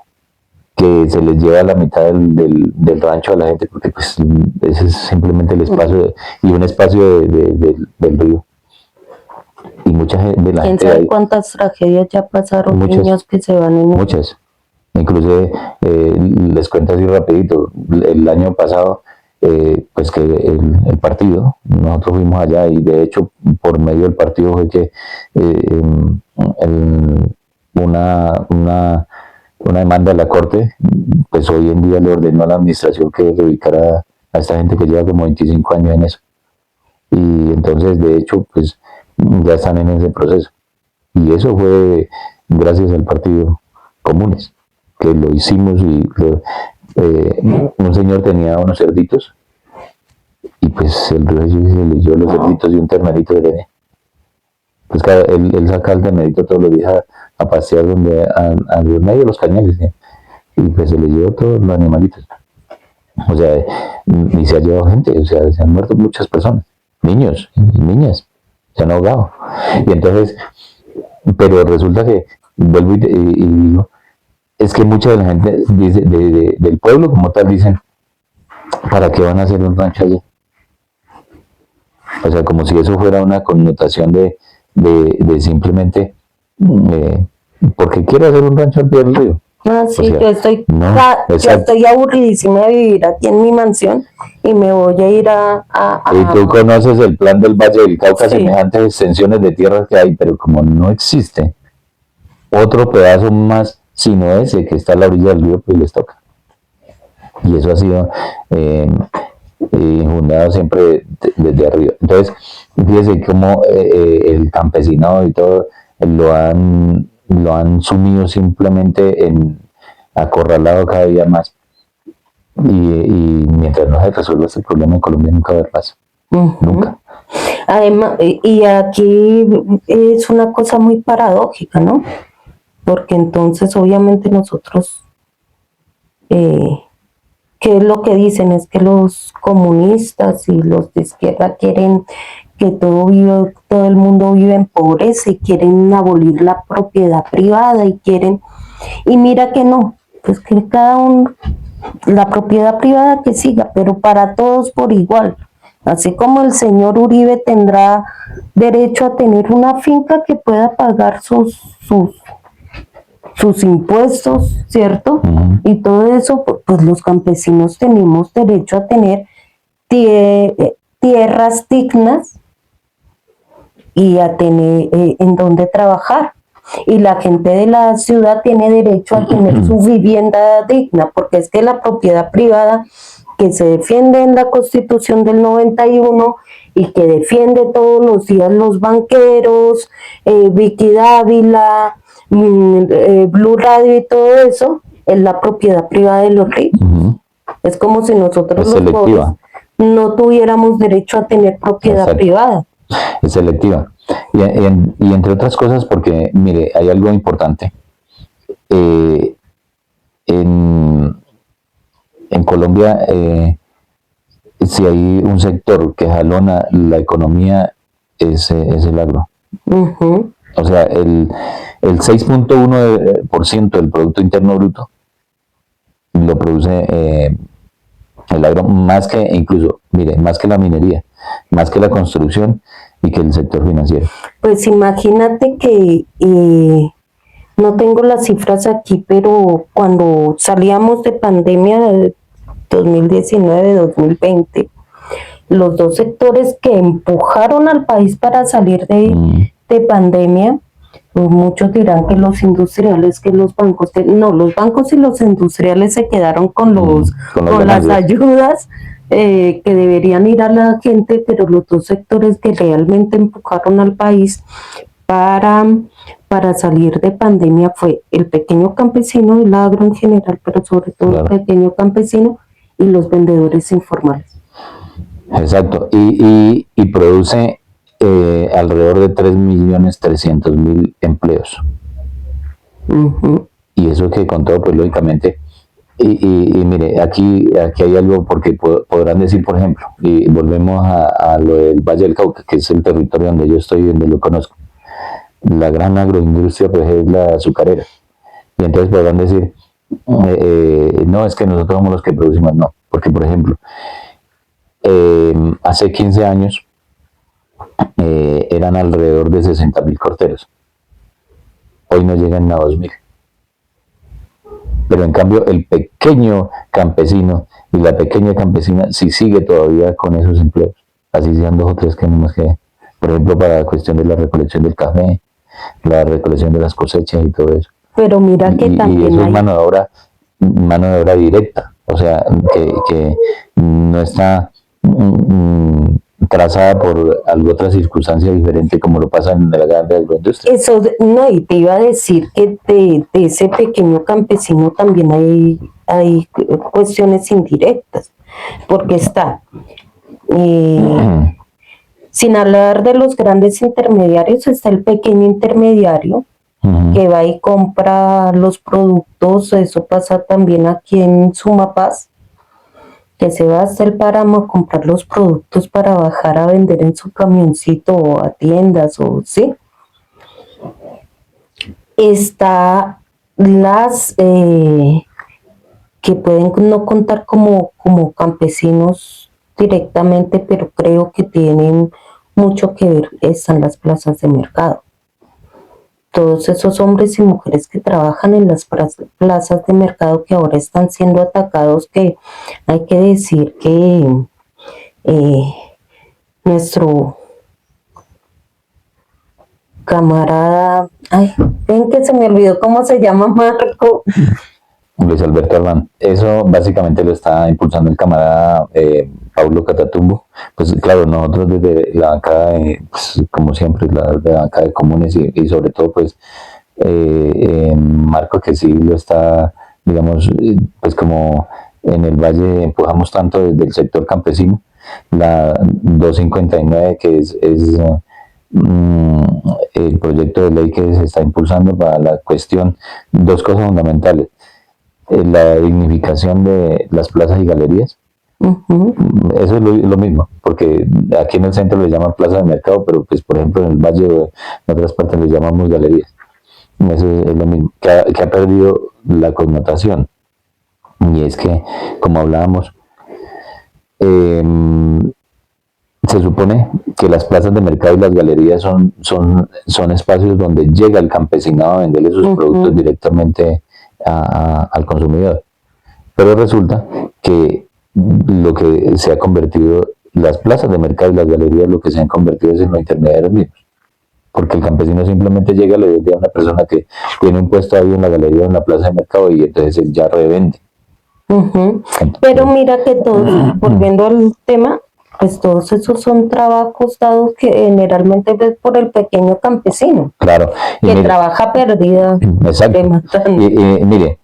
se les lleva la mitad del rancho a la gente, porque pues ese es simplemente el espacio y un espacio del río. Y mucha gente, de la ¿Quién gente sabe ahí, cuántas tragedias ya pasaron? Muchas. Niños que se van en muchas. Incluso les cuento así rapidito, el año pasado, pues que el partido, nosotros fuimos allá y de hecho por medio del partido fue que una demanda de la corte, pues hoy en día le ordenó a la administración que reubicara a esta gente que lleva como 25 años en eso. Y entonces de hecho pues ya están en ese proceso. Y eso fue gracias al partido Comunes, que lo hicimos y un señor tenía unos cerditos y pues el rey se leyó los cerditos y un ternerito que tenía. Pues claro, él saca el ternerito todos los días a pasear donde a los medios de los cañales, ¿sí? Y pues se le llevó todos los animalitos. O sea, y se ha llevado gente, o sea, se han muerto muchas personas, niños y niñas, se han ahogado. Y entonces, pero resulta que vuelvo y digo, es que mucha de la gente dice, del pueblo como tal dicen, ¿para qué van a hacer un rancho allí? O sea, como si eso fuera una connotación de simplemente, porque quiero hacer un rancho al pie del río. Ah, sí, O sea, yo estoy aburridísima de vivir aquí en mi mansión y me voy a ir Y tú conoces el plan del Valle del Cauca, Sí. semejantes extensiones de tierra que hay, pero como no existe otro pedazo más, sino ese que está a la orilla del río, pues les toca. Y eso ha sido fundado siempre desde arriba. Entonces, fíjese cómo el campesinado y todo lo han sumido simplemente en acorralado cada día más. Y mientras no se resuelva este problema en Colombia nunca va a haber paz. Nunca. Además, y aquí es una cosa muy paradójica, ¿no? Porque entonces obviamente nosotros, ¿qué es lo que dicen? Es que los comunistas y los de izquierda quieren que todo el mundo vive en pobreza y quieren abolir la propiedad privada y mira que no, pues que la propiedad privada que siga, pero para todos por igual. Así como el señor Uribe tendrá derecho a tener una finca que pueda pagar sus impuestos, ¿cierto? Y todo eso, pues los campesinos tenemos derecho a tener tierras dignas y a tener en donde trabajar. Y la gente de la ciudad tiene derecho a tener su vivienda digna, porque es que la propiedad privada que se defiende en la Constitución del 91 y que defiende todos los días los banqueros, Vicky Dávila, Blue Radio y todo eso, es la propiedad privada de los ricos. Es como si nosotros los pobres no tuviéramos derecho a tener propiedad privada. Es selectiva. Y entre otras cosas, porque, mire, hay algo importante. En Colombia, si hay un sector que jalona la economía, es el agro. O sea, el 6.1% del Producto Interno Bruto lo produce el agro, más que, incluso, mire, más que la minería, más que la construcción y que el sector financiero. Pues imagínate que no tengo las cifras aquí, pero cuando salíamos de pandemia de 2019-2020, los dos sectores que empujaron al país para salir de pandemia, pues muchos dirán que los industriales, que los bancos, no, los bancos y los industriales se quedaron con las ayudas que deberían ir a la gente, pero los dos sectores que realmente empujaron al país para salir de pandemia fue el pequeño campesino, el agro en general, pero sobre todo el pequeño campesino y los vendedores informales. Exacto, y produce alrededor de 3.300.000 empleos. Y eso que con todo, pues lógicamente, y mire, aquí hay algo, porque podrán decir, por ejemplo, y volvemos a lo del Valle del Cauca, que es el territorio donde yo estoy, donde lo conozco. La gran agroindustria, pues, es la azucarera. Y entonces podrán decir, no, es que nosotros somos los que producimos. No, porque, por ejemplo, hace 15 años eran alrededor de 60.000 corteros. Hoy no llegan a 2.000. Pero en cambio el pequeño campesino y la pequeña campesina sí sigue todavía con esos empleos. Así sean 2 o 3 que no más que, por ejemplo, para la cuestión de la recolección del café, la recolección de las cosechas y todo eso. Pero mira que también y eso es mano de obra directa, o sea, que no está trazada por alguna otra circunstancia diferente como lo pasa en la gran agroindustria. Eso, no, y te iba a decir que de ese pequeño campesino también hay cuestiones indirectas, porque está, sin hablar de los grandes intermediarios, está el pequeño intermediario que va y compra los productos. Eso pasa también aquí en Sumapaz, que se va hasta el páramo a comprar los productos para bajar a vender en su camioncito o a tiendas, o sí. Está las que pueden no contar como campesinos directamente, pero creo que tienen mucho que ver, están las plazas de mercado. Todos esos hombres y mujeres que trabajan en las plazas de mercado, que ahora están siendo atacados, que hay que decir que nuestro camarada, ven que se me olvidó cómo se llama, Marco, Luis Alberto Armán. Eso básicamente lo está impulsando el camarada Paulo Catatumbo. Pues claro, nosotros desde la bancada, pues, como siempre, de la bancada de comunes y sobre todo pues Marco que sí lo está, digamos, pues como en el Valle empujamos tanto desde el sector campesino, la 259 que es el proyecto de ley que se está impulsando para la cuestión, dos cosas fundamentales, la dignificación de las plazas y galerías. Eso es lo mismo, porque aquí en el centro le llaman plaza de mercado, pero pues por ejemplo en el valle o en otras partes le llamamos galerías. Eso es lo mismo, que ha perdido la connotación. Y es que, como hablábamos, se supone que las plazas de mercado y las galerías son espacios donde llega el campesinado a venderle sus productos directamente al consumidor. Pero resulta que lo que se ha convertido, las plazas de mercado y las galerías, lo que se han convertido es en los intermediarios mismos. Porque el campesino simplemente llega y le vende a una persona que tiene un puesto ahí en la galería o en la plaza de mercado y entonces él ya revende. Pero mira que todos, volviendo al tema, pues todos esos son trabajos dados que generalmente ves por el pequeño campesino. Claro. Que mire, trabaja perdida. Exacto. Mire,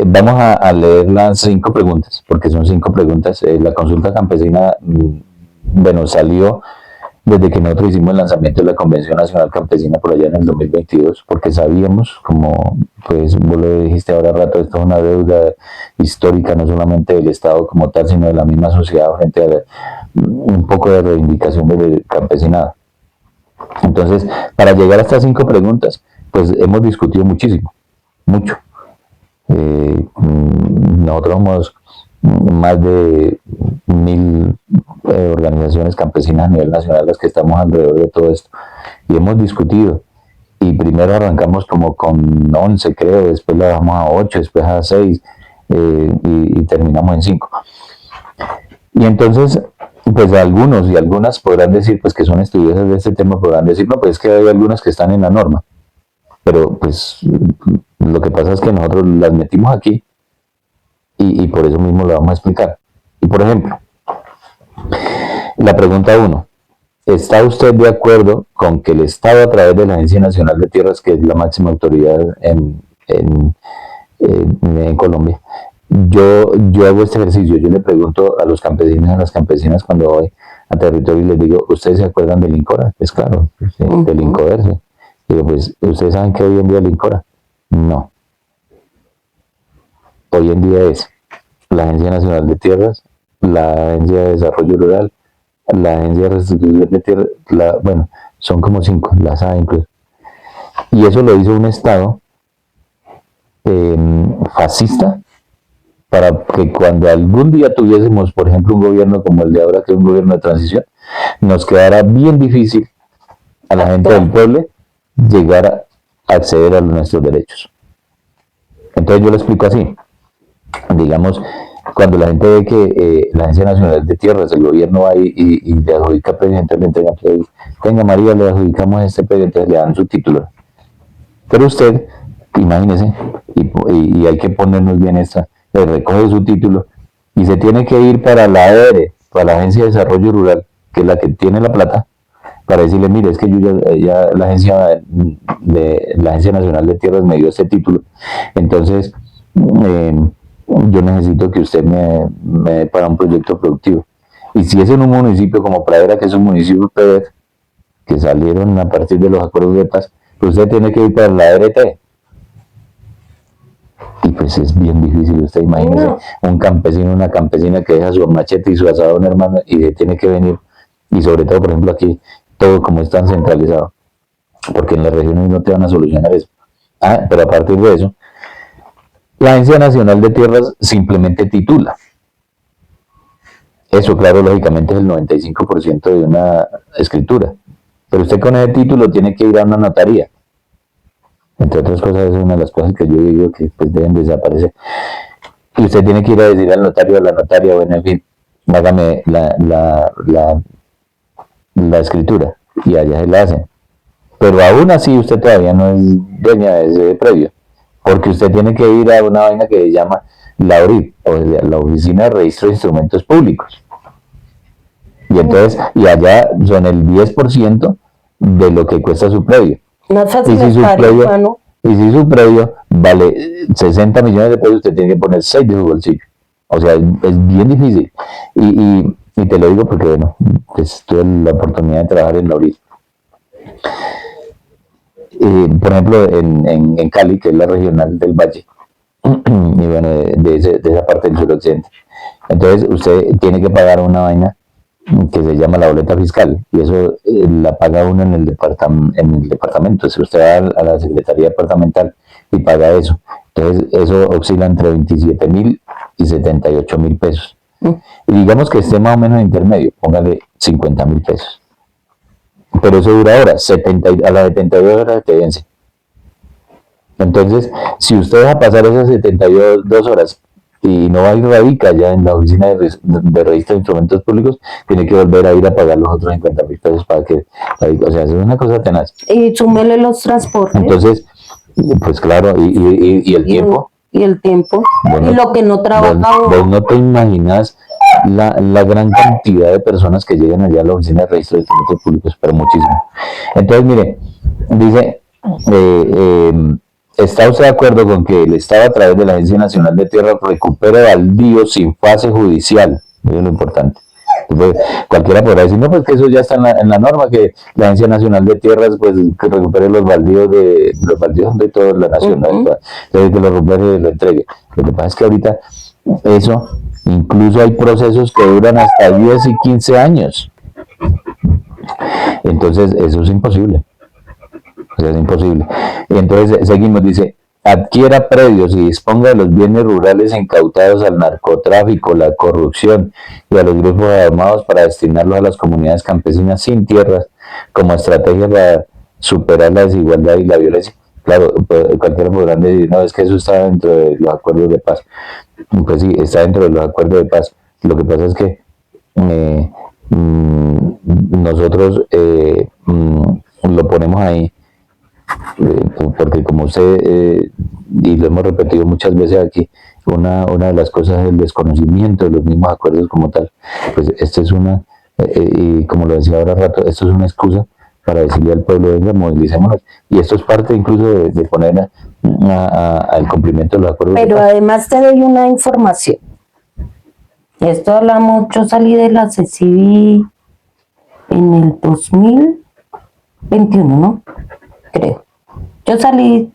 vamos a leer las 5 preguntas, porque son 5 preguntas. La consulta campesina, bueno, salió desde que nosotros hicimos el lanzamiento de la Convención Nacional Campesina por allá en el 2022, porque sabíamos, como pues vos lo dijiste ahora rato, esto es una deuda histórica, no solamente del Estado como tal, sino de la misma sociedad frente a un poco de reivindicación del campesinado. Entonces, para llegar a estas 5 preguntas, pues hemos discutido muchísimo, mucho. Nosotros somos más de 1000 organizaciones campesinas a nivel nacional las que estamos alrededor de todo esto y hemos discutido y primero arrancamos como con 11 creo, después la bajamos a 8, después a 6 y terminamos en 5 y entonces pues algunos y algunas podrán decir pues que son estudiosas de este tema, podrán decir no, pues es que hay algunas que están en la norma, pero pues lo que pasa es que nosotros las metimos aquí y por eso mismo lo vamos a explicar. Y por ejemplo, la pregunta 1, ¿está usted de acuerdo con que el Estado a través de la Agencia Nacional de Tierras, que es la máxima autoridad en Colombia, yo hago este ejercicio, yo le pregunto a los campesinos y a las campesinas cuando voy a territorio y les digo, ¿ustedes se acuerdan del INCORA? Pues claro, del INCODERSE. Digo, pues, ¿ustedes saben qué hoy en día es el INCORA? No. Hoy en día es la Agencia Nacional de Tierras, la Agencia de Desarrollo Rural, la Agencia de Restitución de Tierras, bueno, son como 5, la SAA incluso. Y eso lo hizo un Estado fascista para que cuando algún día tuviésemos, por ejemplo, un gobierno como el de ahora, que es un gobierno de transición, nos quedara bien difícil a la gente del pueblo llegar a acceder a nuestros derechos. Entonces yo lo explico así. Digamos, cuando la gente ve que la Agencia Nacional de Tierras, el gobierno va y le adjudica predio, le entrega predio, venga María, le adjudicamos este predio, entonces le dan su título. Pero usted, imagínese, y hay que ponernos bien esta, le recoge su título y se tiene que ir para la ADR, para la Agencia de Desarrollo Rural, que es la que tiene la plata, para decirle, mire, es que yo ya la Agencia Nacional de Tierras me dio este título, entonces yo necesito que usted me dé para un proyecto productivo. Y si es en un municipio como Pradera, que es un municipio PEDET, que salieron a partir de los acuerdos de paz, pues usted tiene que ir para la ART. Y pues es bien difícil, usted imagínese un campesino, una campesina que deja su machete y su asadón, hermano, y tiene que venir, y sobre todo, por ejemplo, aquí, todo como es tan centralizado, porque en las regiones no te van a solucionar eso. Pero a partir de eso, la Agencia Nacional de Tierras simplemente titula. Eso, claro, lógicamente es el 95% de una escritura. Pero usted con ese título tiene que ir a una notaría. Entre otras cosas, es una de las cosas que yo digo que pues, deben desaparecer. Y usted tiene que ir a decir al notario, a la notaria, bueno, en fin, hágame la escritura. Y allá se la hacen. Pero aún así usted todavía no es dueña de ese predio. porque usted tiene que ir a una vaina que se llama la ORIP, o sea, la Oficina de Registro de Instrumentos Públicos. Y entonces, y allá son el 10% de lo que cuesta su predio. Más Y fácil si es su predio, mano. y si su predio vale 60 millones de pesos, usted tiene que poner 6 de su bolsillo. O sea, es bien difícil. Y te lo digo porque, bueno, pues, tuve la oportunidad de trabajar en la ORIP. Por ejemplo, en Cali, que es la regional del Valle, y bueno, de esa parte del suroccidente. Entonces, usted tiene que pagar una vaina que se llama la boleta fiscal, y eso la paga uno en el departamento. Si usted va a la Secretaría Departamental y paga eso, entonces eso oscila entre 27.000 y 78.000 pesos. Y digamos que esté más o menos intermedio, póngale 50.000 pesos. Pero eso dura horas, a las 72 horas te vence. Entonces, si usted deja pasar esas 72 horas y no va y radica ya en la oficina de registro de instrumentos públicos, tiene que volver a ir a pagar los otros 50.000 pesos para que radique. O sea, eso es una cosa tenaz. Y súmele los transportes. Entonces, pues claro, y el tiempo. Y el tiempo. Bueno, y lo que no trabaja vos no te imaginas la gran cantidad de personas que llegan allá a la oficina de registro de instrumentos públicos, pero muchísimo. Entonces, mire, dice, ¿está usted de acuerdo con que el Estado a través de la Agencia Nacional de Tierra recupere baldíos sin fase judicial? Eso es lo importante. Entonces, cualquiera podrá decir, no, pues que eso ya está en la norma, que la Agencia Nacional de Tierras pues que recupere los baldíos de toda la nación, ¿no? Entonces, que lo recupere y lo entregue. Lo que pasa es que ahorita eso, incluso hay procesos que duran hasta 10 y 15 años. Entonces, eso es imposible. O sea, es imposible. Y entonces seguimos, dice, adquiera predios y disponga de los bienes rurales incautados al narcotráfico, la corrupción y a los grupos armados para destinarlos a las comunidades campesinas sin tierras como estrategia para superar la desigualdad y la violencia. Claro, cualquiera podrá decir, no, es que eso está dentro de los acuerdos de paz. Pues sí, está dentro de los acuerdos de paz. Lo que pasa es que nosotros lo ponemos ahí porque como usted, y lo hemos repetido muchas veces aquí, una de las cosas es el desconocimiento de los mismos acuerdos como tal. Pues esta es una, y como lo decía ahora rato, esto es una excusa para decirle al pueblo, venga, movilicémonos, y esto es parte incluso de poner al cumplimiento de los acuerdos. Pero además te doy una información. Esto habla mucho, salí de la CECIBI en el 2021, ¿no? Creo. Yo salí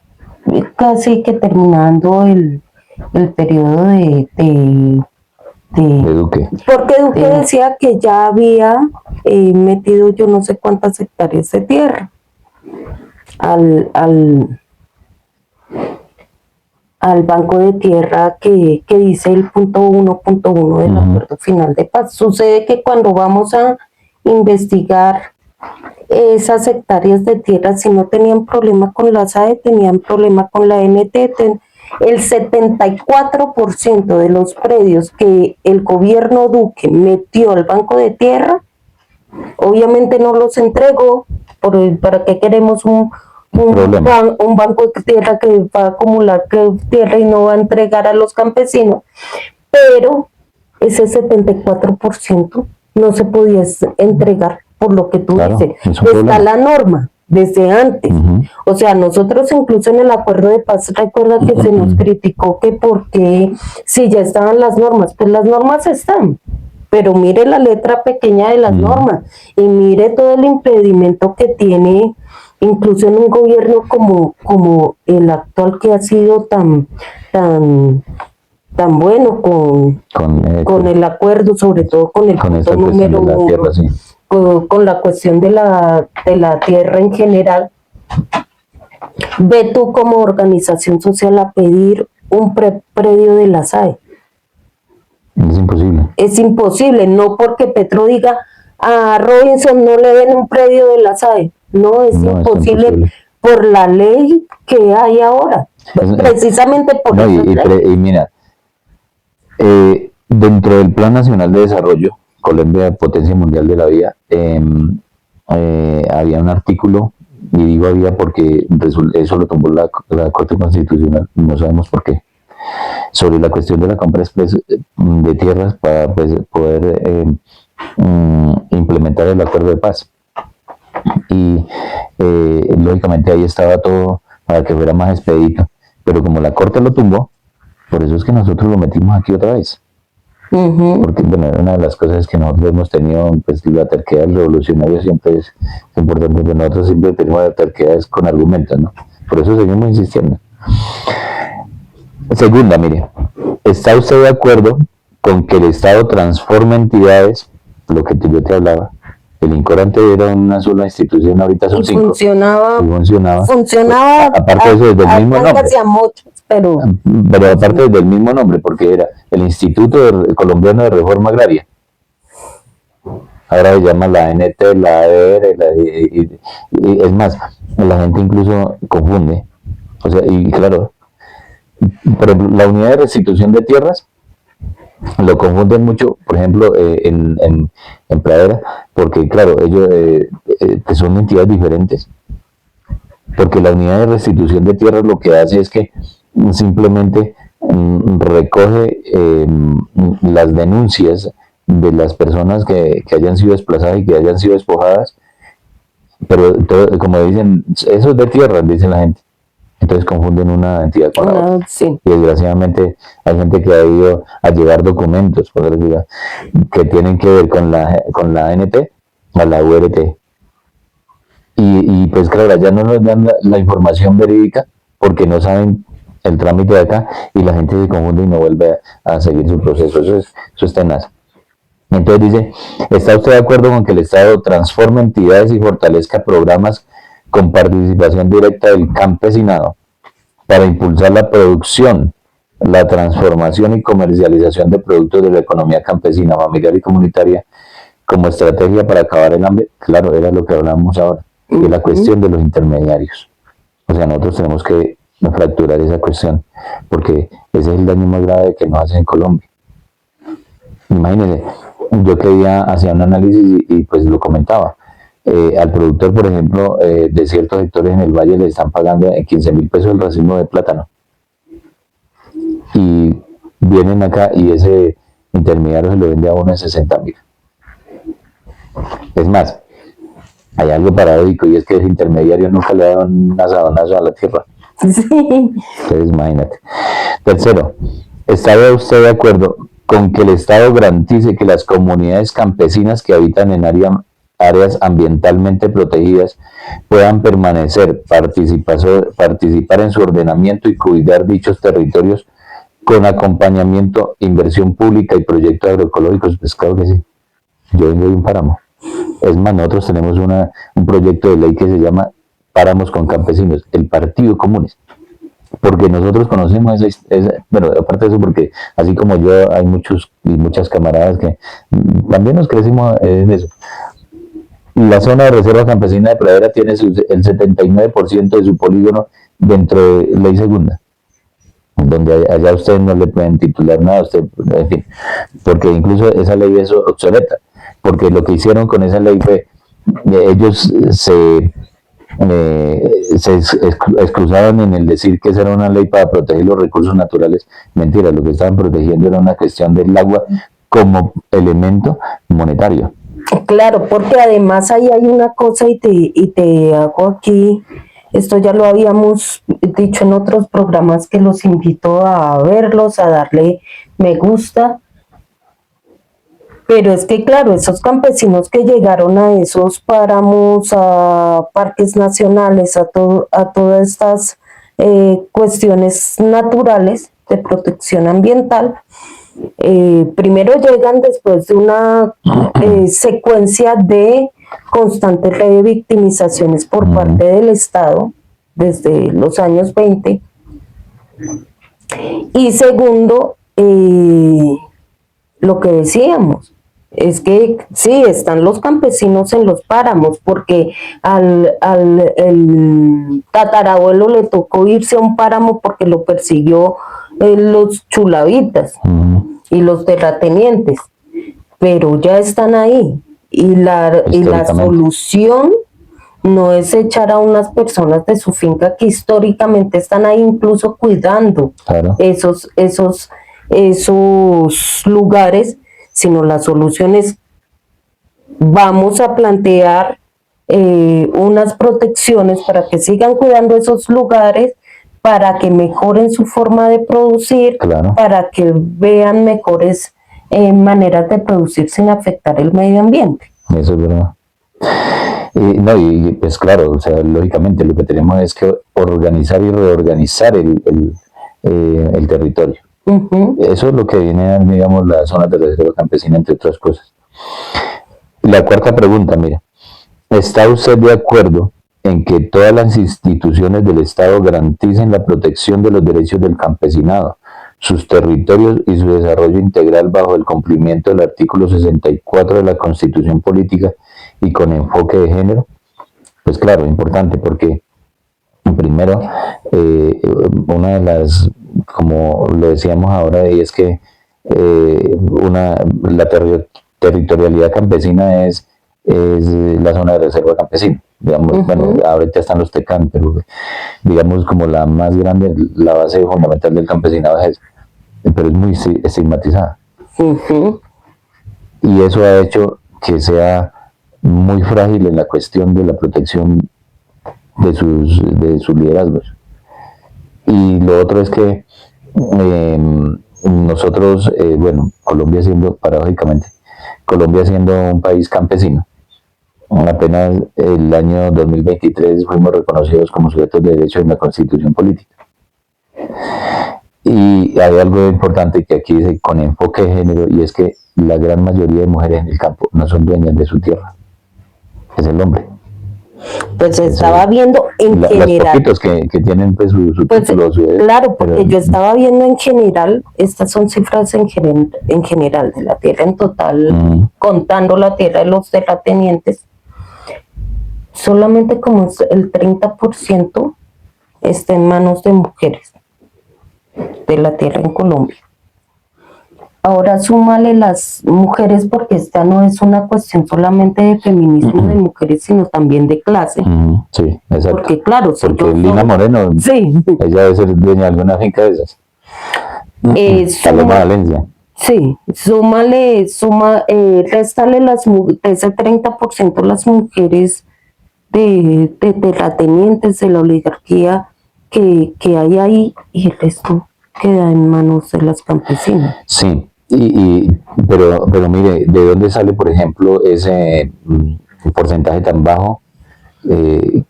casi que terminando el periodo de Duque. Porque Duque decía que ya había metido yo no sé cuántas hectáreas de tierra al banco de tierra que dice el punto 1.1 del acuerdo final de paz. Sucede que cuando vamos a investigar esas hectáreas de tierra, si no tenían problema con la SAE, tenían problema con la NT. El 74% de los predios que el gobierno Duque metió al banco de tierra, obviamente no los entregó. ¿Para qué queremos un banco de tierra que va a acumular tierra y no va a entregar a los campesinos? Pero ese 74% no se podía entregar, por lo que tú dices. Está la norma desde antes. O sea, nosotros incluso en el acuerdo de paz, recuerda que se nos criticó que porque si ya estaban las normas, pues las normas están, pero mire la letra pequeña de las normas y mire todo el impedimento que tiene, incluso en un gobierno como el actual, que ha sido tan bueno con el acuerdo, sobre todo con el punto número 1, con la cuestión de la tierra en general. Ve tú como organización social a pedir un predio de la SAE. Es imposible. Es imposible, no porque Petro diga a Robinson no le den un predio de la SAE. No, es imposible por la ley que hay ahora. Precisamente por eso. Y mira, dentro del Plan Nacional de Desarrollo, Colombia, potencia mundial de la vida, había un artículo y digo había porque eso lo tumbó la Corte Constitucional, no sabemos por qué, sobre la cuestión de la compra express de tierras para pues, poder implementar el acuerdo de paz. Y lógicamente ahí estaba todo para que fuera más expedito, pero como la Corte lo tumbó, por eso es que nosotros lo metimos aquí otra vez. Porque bueno, una de las cosas que nosotros hemos tenido, pues la terquedad del revolucionario siempre es importante, pero nosotros siempre tenemos la terquedad con argumentos, ¿no? Por eso seguimos insistiendo. Segunda, mire, ¿está usted de acuerdo con que el Estado transforme entidades, lo que yo te hablaba? El INCOR antes era una sola institución, ahorita son 5. Funcionaba. Aparte de eso, desde el mismo nombre. Pero aparte del mismo nombre, porque era el Instituto Colombiano de Reforma Agraria. Ahora se llama la ANT, la ADR, y es más, la gente incluso confunde. O sea, y claro, por ejemplo, la unidad de restitución de tierras lo confunden mucho, por ejemplo, en Pradera, porque claro, ellos son entidades diferentes. Porque la unidad de restitución de tierras lo que hace es que simplemente recoge las denuncias de las personas que hayan sido desplazadas y que hayan sido despojadas, pero todo, como dicen, eso es de tierra, dicen la gente. Entonces confunden una entidad con la otra. Sí. Y desgraciadamente hay gente que ha ido a llevar documentos, que tienen que ver con la ANT a la URT. Y pues claro, ya no nos dan la información verídica porque no saben el trámite de acá y la gente se confunde y no vuelve a seguir su proceso. Eso es tenaz. Entonces dice, ¿está usted de acuerdo con que el Estado transforme entidades y fortalezca programas con participación directa del campesinado para impulsar la producción, la transformación y comercialización de productos de la economía campesina, familiar y comunitaria como estrategia para acabar el hambre? Claro, era lo que hablábamos ahora, y la cuestión de los intermediarios. O sea, nosotros tenemos que fracturar esa cuestión, porque ese es el daño más grave que nos hacen en Colombia. Imagínense, yo que día hacía un análisis y pues lo comentaba. Al productor, por ejemplo, de ciertos sectores en el valle le están pagando 15.000 pesos el racimo de plátano. Y vienen acá y ese intermediario se lo vende a uno en 60.000. Es más, hay algo paradójico y es que ese intermediario nunca le ha dado un asadonazo a la tierra. Sí. Entonces, imagínate. Tercero, ¿está usted de acuerdo con que el Estado garantice que las comunidades campesinas que habitan en áreas ambientalmente protegidas puedan permanecer, participar en su ordenamiento y cuidar dichos territorios con acompañamiento, inversión pública y proyectos agroecológicos? Pues claro que sí. Yo vengo de un páramo. Es más, nosotros tenemos un proyecto de ley que se llama Páramos con Campesinos, el Partido Comunes. Porque nosotros conocemos bueno, aparte de eso, porque así como yo, hay muchos y muchas camaradas que también nos crecimos en eso. La zona de reserva campesina de Pradera tiene el 79% de su polígono dentro de ley segunda, donde allá ustedes no le pueden titular nada, en fin, porque incluso esa ley es obsoleta, porque lo que hicieron con esa ley fue, ellos se excusaban en el decir que esa era una ley para proteger los recursos naturales. Mentira, lo que estaban protegiendo era una cuestión del agua como elemento monetario. Claro, porque además ahí hay una cosa y te hago aquí, esto ya lo habíamos dicho en otros programas que los invito a verlos, a darle me gusta, pero es que claro, esos campesinos que llegaron a esos páramos, a parques nacionales, a todas estas cuestiones naturales de protección ambiental, primero llegan después de una secuencia de constantes revictimizaciones por parte del Estado desde los años 20, y segundo, lo que decíamos es que sí, están los campesinos en los páramos, porque el tatarabuelo le tocó irse a un páramo porque lo persiguió los chulavitas y los terratenientes, pero ya están ahí, y la solución No es echar a unas personas de su finca que históricamente están ahí incluso cuidando Claro. esos lugares, sino la solución es vamos a plantear unas protecciones para que sigan cuidando esos lugares, para que mejoren su forma de producir, Claro. para que vean mejores maneras de producir sin afectar el medio ambiente. Eso es verdad. No, y pues claro, o sea, lógicamente lo que tenemos es que organizar y reorganizar el territorio. Eso es lo que viene, digamos, las zonas de reserva campesina, entre otras cosas. La cuarta pregunta, mira, ¿está usted de acuerdo en que todas las instituciones del Estado garanticen la protección de los derechos del campesinado, sus territorios y su desarrollo integral bajo el cumplimiento del artículo 64 de la Constitución Política y con enfoque de género? Pues claro, importante porque primero, una de las, como lo decíamos ahora, y es que la territorialidad campesina es la zona de reserva campesina. Digamos, bueno, ahorita están los TECAN, pero digamos como la más grande, la base fundamental del campesinado es esa, pero es muy estigmatizada. Y eso ha hecho que sea muy frágil en la cuestión de la protección de sus liderazgos. Y lo otro es que nosotros, bueno, Colombia siendo, paradójicamente, Colombia siendo un país campesino, apenas el año 2023 fuimos reconocidos como sujetos de derecho en la Constitución Política. Y hay algo importante que aquí dice con enfoque de género, y es que la gran mayoría de mujeres en el campo no son dueñas de su tierra, es el hombre. Pues estaba viendo en general. Los poquitos que tienen pues su pues, título. Claro, porque yo estaba viendo en general, estas son cifras en general de la tierra en total, contando la tierra de los terratenientes, solamente como el 30% está en manos de mujeres de la tierra en Colombia. Ahora súmale las mujeres, porque esta no es una cuestión solamente de feminismo de mujeres, sino también de clase. Sí, exacto. Porque claro, si porque Lina Moreno, sí, ella debe ser dueña de alguna finca de esas. Paloma Valencia. Sí, réstale de ese 30% las mujeres de terratenientes de la oligarquía que hay ahí, y el resto queda en manos de las campesinas. Sí, pero mire, ¿de dónde sale, por ejemplo, ese porcentaje tan bajo que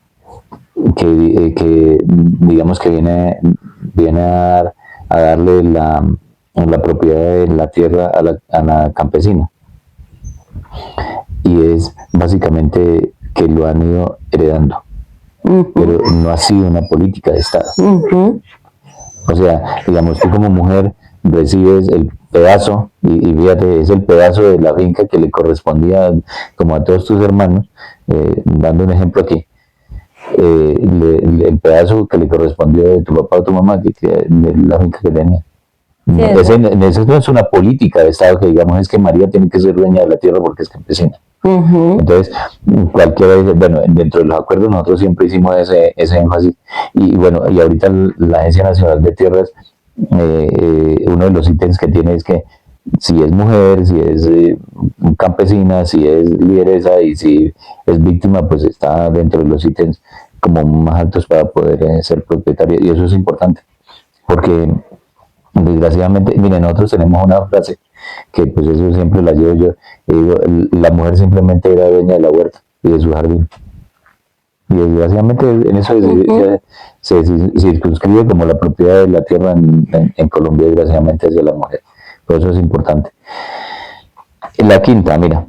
digamos que viene a darle la propiedad de la tierra a la campesina? Y es básicamente que lo han ido heredando, pero no ha sido una política de Estado. O sea, digamos, tú como mujer recibes el pedazo, y fíjate, es el pedazo de la finca que le correspondía como a todos tus hermanos, dando un ejemplo aquí, el pedazo que le correspondió de tu papá o tu mamá, de la finca que tenía. Eso no es una política de Estado que digamos es que María tiene que ser dueña de la tierra porque es campesina. Entonces, bueno, dentro de los acuerdos nosotros siempre hicimos ese énfasis, y bueno, y ahorita la Agencia Nacional de Tierras, uno de los ítems que tiene es que si es mujer, si es campesina, si es lideresa y si es víctima, pues está dentro de los ítems como más altos para poder ser propietaria, y eso es importante, porque desgraciadamente, miren, nosotros tenemos una frase que pues eso siempre la llevo yo, digo, la mujer simplemente era dueña de la huerta y de su jardín, y desgraciadamente en eso se circunscribe como la propiedad de la tierra en Colombia, desgraciadamente hacia la mujer. Por eso es importante. La quinta, mira,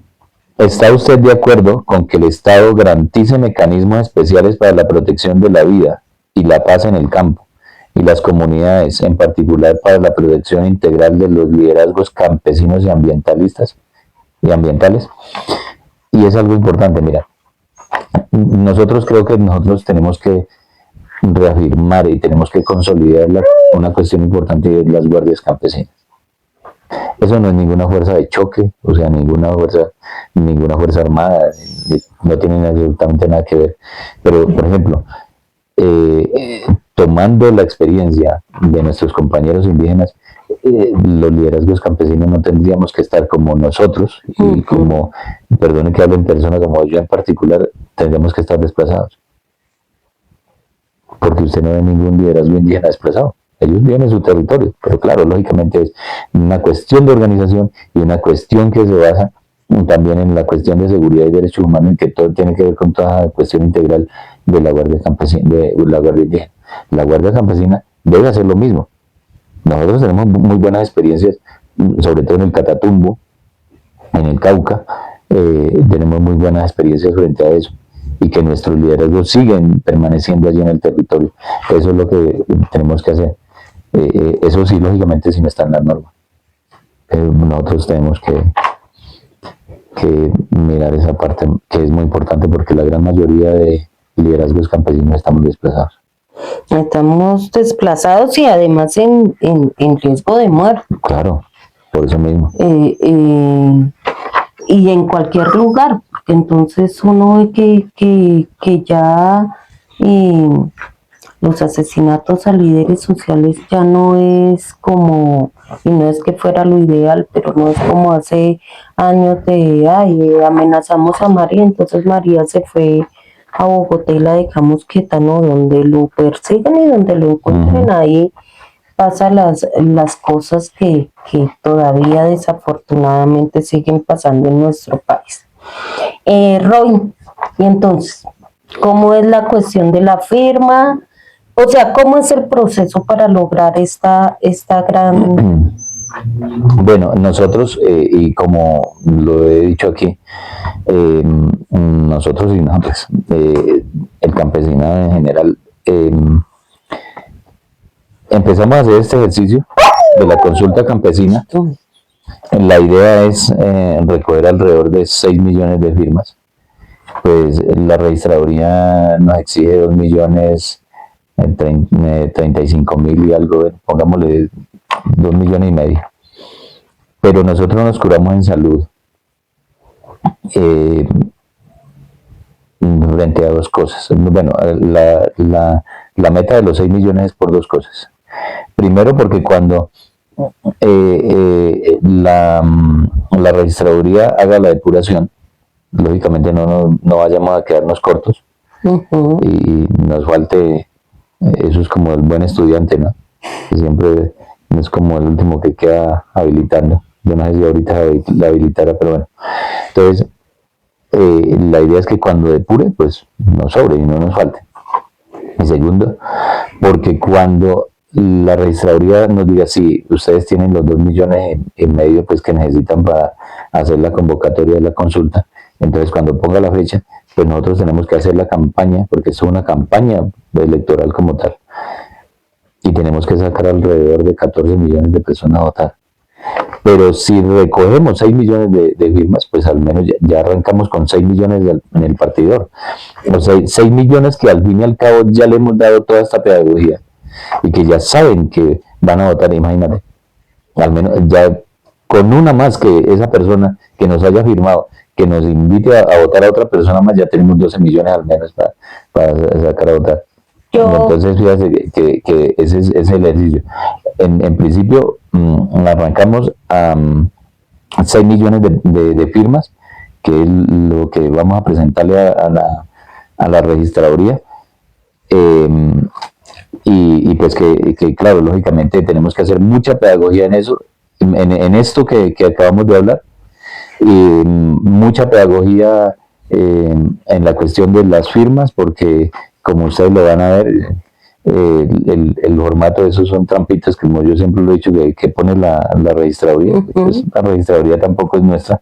¿está usted de acuerdo con que el Estado garantice mecanismos especiales para la protección de la vida y la paz en el campo y las comunidades, en particular para la protección integral de los liderazgos campesinos y ambientales? Y es algo importante, mira, creo que nosotros tenemos que reafirmar y tenemos que consolidar una cuestión importante de las guardias campesinas. Eso no es ninguna fuerza de choque, o sea, ninguna fuerza armada, no tienen absolutamente nada que ver. Pero, por ejemplo, tomando la experiencia de nuestros compañeros indígenas, los liderazgos campesinos no tendríamos que estar como nosotros y como, perdone que hable en persona, como yo en particular, tendríamos que estar desplazados. Porque usted no ve ningún liderazgo indígena desplazado. Ellos viven en su territorio, pero claro, lógicamente es una cuestión de organización y una cuestión que se basa también en la cuestión de seguridad y derechos humanos, y que todo tiene que ver con toda la cuestión integral de la Guardia Campesina, de la Guardia Indígena. La Guardia Campesina debe hacer lo mismo. Nosotros tenemos muy buenas experiencias, sobre todo en el Catatumbo, en el Cauca, tenemos muy buenas experiencias frente a eso, y que nuestros liderazgos siguen permaneciendo allí en el territorio. Eso es lo que tenemos que hacer. Eso sí, lógicamente, sí no está en la norma. Nosotros tenemos que mirar esa parte, que es muy importante, porque la gran mayoría de liderazgos campesinos estamos desplazados. Estamos desplazados y además en riesgo de muerte. Claro, por eso mismo. Y en cualquier lugar, porque entonces uno ve que ya los asesinatos a líderes sociales ya no es como, y no es que fuera lo ideal, pero no es como hace años de, amenazamos a María, entonces María se fue a Bogotá y la dejamos quieta, ¿no? Donde lo persiguen y donde lo encuentren, ahí pasan las cosas que todavía desafortunadamente siguen pasando en nuestro país. Robin, y entonces, ¿cómo es la cuestión de la firma? O sea, ¿cómo es el proceso para lograr esta gran... Bueno, nosotros, y como lo he dicho aquí, nosotros y nosotros, el campesinado en general, empezamos a hacer este ejercicio de la consulta campesina. La idea es recoger alrededor de 6 millones de firmas. Pues la registraduría nos exige 2 millones 35.000 y algo, pongámosle 2 millones y medio. Pero nosotros nos curamos en salud frente a dos cosas. Bueno, la meta de los 6 millones es por dos cosas. Primero, porque cuando la registraduría haga la depuración, lógicamente no vayamos a quedarnos cortos y nos falte, eso es como el buen estudiante, ¿no? Que siempre es como el último que queda habilitando. Yo no sé si ahorita la habilitara, pero bueno. Entonces, la idea es que cuando depure, pues no sobre y no nos falte. Y segundo, porque cuando la registraduría nos diga, sí, ustedes tienen los 2 millones y medio pues, que necesitan para hacer la convocatoria de la consulta, entonces cuando ponga la fecha, pues nosotros tenemos que hacer la campaña, porque es una campaña electoral como tal, y tenemos que sacar alrededor de 14 millones de personas a votar. Pero si recogemos 6 millones de firmas, pues al menos ya arrancamos con 6 millones en el partidor. O sea, 6 millones que al fin y al cabo ya le hemos dado toda esta pedagogía y que ya saben que van a votar, imagínate. Al menos ya con una más que esa persona que nos haya firmado, que nos invite a votar a otra persona más, ya tenemos 12 millones al menos para sacar a votar. Entonces, fíjate que ese es el ejercicio. En principio, arrancamos a 6 millones de firmas, que es lo que vamos a presentarle a la registraduría. Y pues que, claro, lógicamente tenemos que hacer mucha pedagogía en eso, en esto que acabamos de hablar, y mucha pedagogía en la cuestión de las firmas, porque como ustedes lo van a ver, el formato de esos son trampitas, como yo siempre lo he dicho, que pone la registraduría. Pues la registraduría tampoco es nuestra,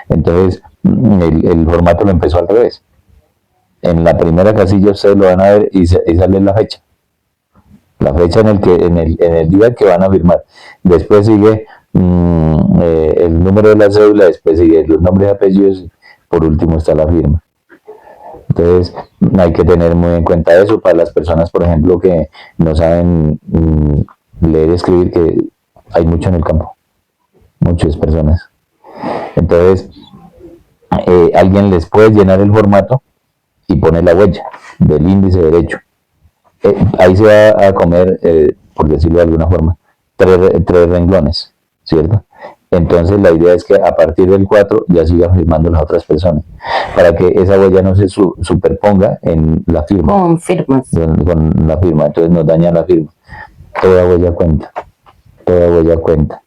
entonces el formato lo empezó al revés. En la primera casilla ustedes lo van a ver y sale la fecha en el día que van a firmar. Después sigue el número de la cédula, después sigue los nombres y apellidos, por último está la firma. Entonces hay que tener muy en cuenta eso para las personas, por ejemplo, que no saben leer y escribir, que hay mucho en el campo. muchas personas. Entonces, alguien les puede llenar el formato y pone la huella del índice derecho. Ahí se va a comer, por decirlo de alguna forma, tres renglones, ¿cierto? Entonces la idea es que a partir del 4 ya sigan firmando las otras personas, para que esa huella no se superponga en la firma. Con firmas. Con la firma, entonces nos daña la firma. Toda huella cuenta, toda huella cuenta.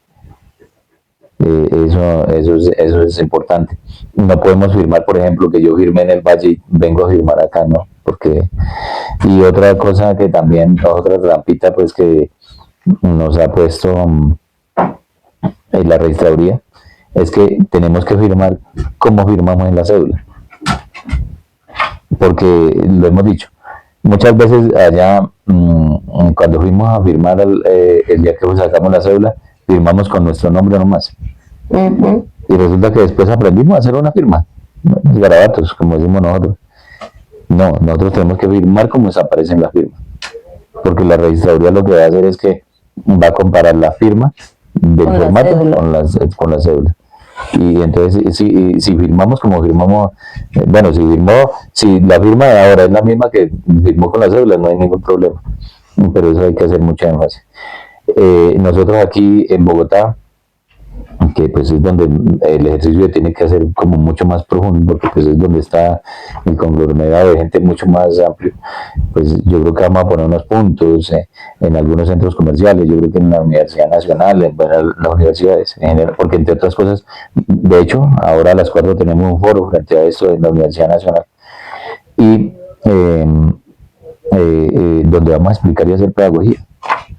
Eso es importante. No podemos firmar, por ejemplo, que yo firme en el Valle y vengo a firmar acá, ¿no? Porque, y otra cosa que también, otra trampita, pues que nos ha puesto la registraduría, es que tenemos que firmar como firmamos en la cédula. Porque lo hemos dicho, muchas veces allá, cuando fuimos a firmar el día que sacamos la cédula, firmamos con nuestro nombre nomás. Uh-huh. Y resulta que después aprendimos a hacer una firma, garabatos, como decimos nosotros. No, nosotros tenemos que firmar como se aparece en la firma. Porque la registraduría lo que va a hacer es que va a comparar la firma del con formato con la cédula. Y entonces, si firmamos como firmamos, bueno, si la firma de ahora es la misma que firmó con la cédula, no hay ningún problema. Pero eso hay que hacer mucha énfasis. Nosotros aquí en Bogotá, que pues es donde el ejercicio tiene que hacer como mucho más profundo, porque pues es donde está el conglomerado de gente mucho más amplio, pues yo creo que vamos a poner unos puntos en algunos centros comerciales, yo creo que en la Universidad Nacional, en las universidades en general, porque entre otras cosas, de hecho, ahora a las 4 tenemos un foro frente a esto en la Universidad Nacional, y donde vamos a explicar y hacer pedagogía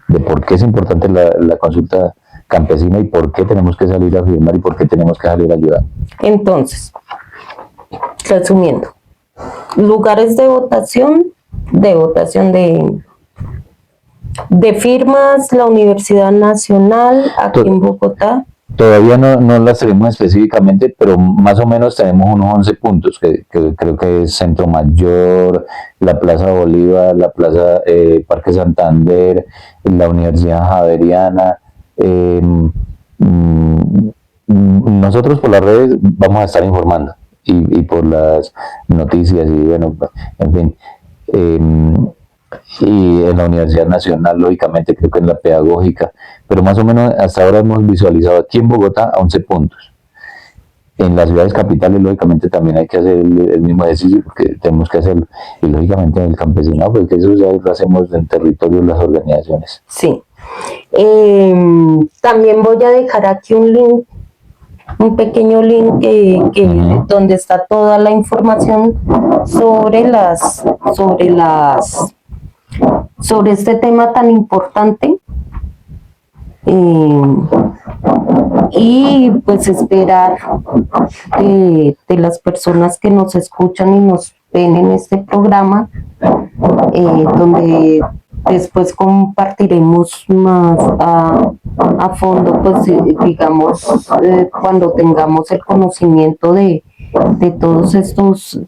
de por qué es importante la consulta campesina y por qué tenemos que salir a firmar y por qué tenemos que salir a ayudar. Entonces, resumiendo, lugares de votación de firmas, la Universidad Nacional, aquí en Bogotá. Todavía no las tenemos específicamente, pero más o menos tenemos unos 11 puntos, que creo que es Centro Mayor, la Plaza Bolívar, la Plaza Parque Santander, la Universidad Javeriana. Nosotros por las redes vamos a estar informando y por las noticias y bueno, en fin. Y en la Universidad Nacional, lógicamente, creo que en la pedagógica, pero más o menos hasta ahora hemos visualizado aquí en Bogotá a 11 puntos. En las ciudades capitales, lógicamente, también hay que hacer el mismo ejercicio, porque tenemos que hacerlo. Y lógicamente en el campesinado, porque eso ya lo hacemos en territorio de las organizaciones. Sí. También voy a dejar aquí un link, un pequeño link donde está toda la información sobre este tema tan importante, y pues esperar de las personas que nos escuchan y nos ven en este programa, donde después compartiremos más a fondo, pues digamos, cuando tengamos el conocimiento de todos estos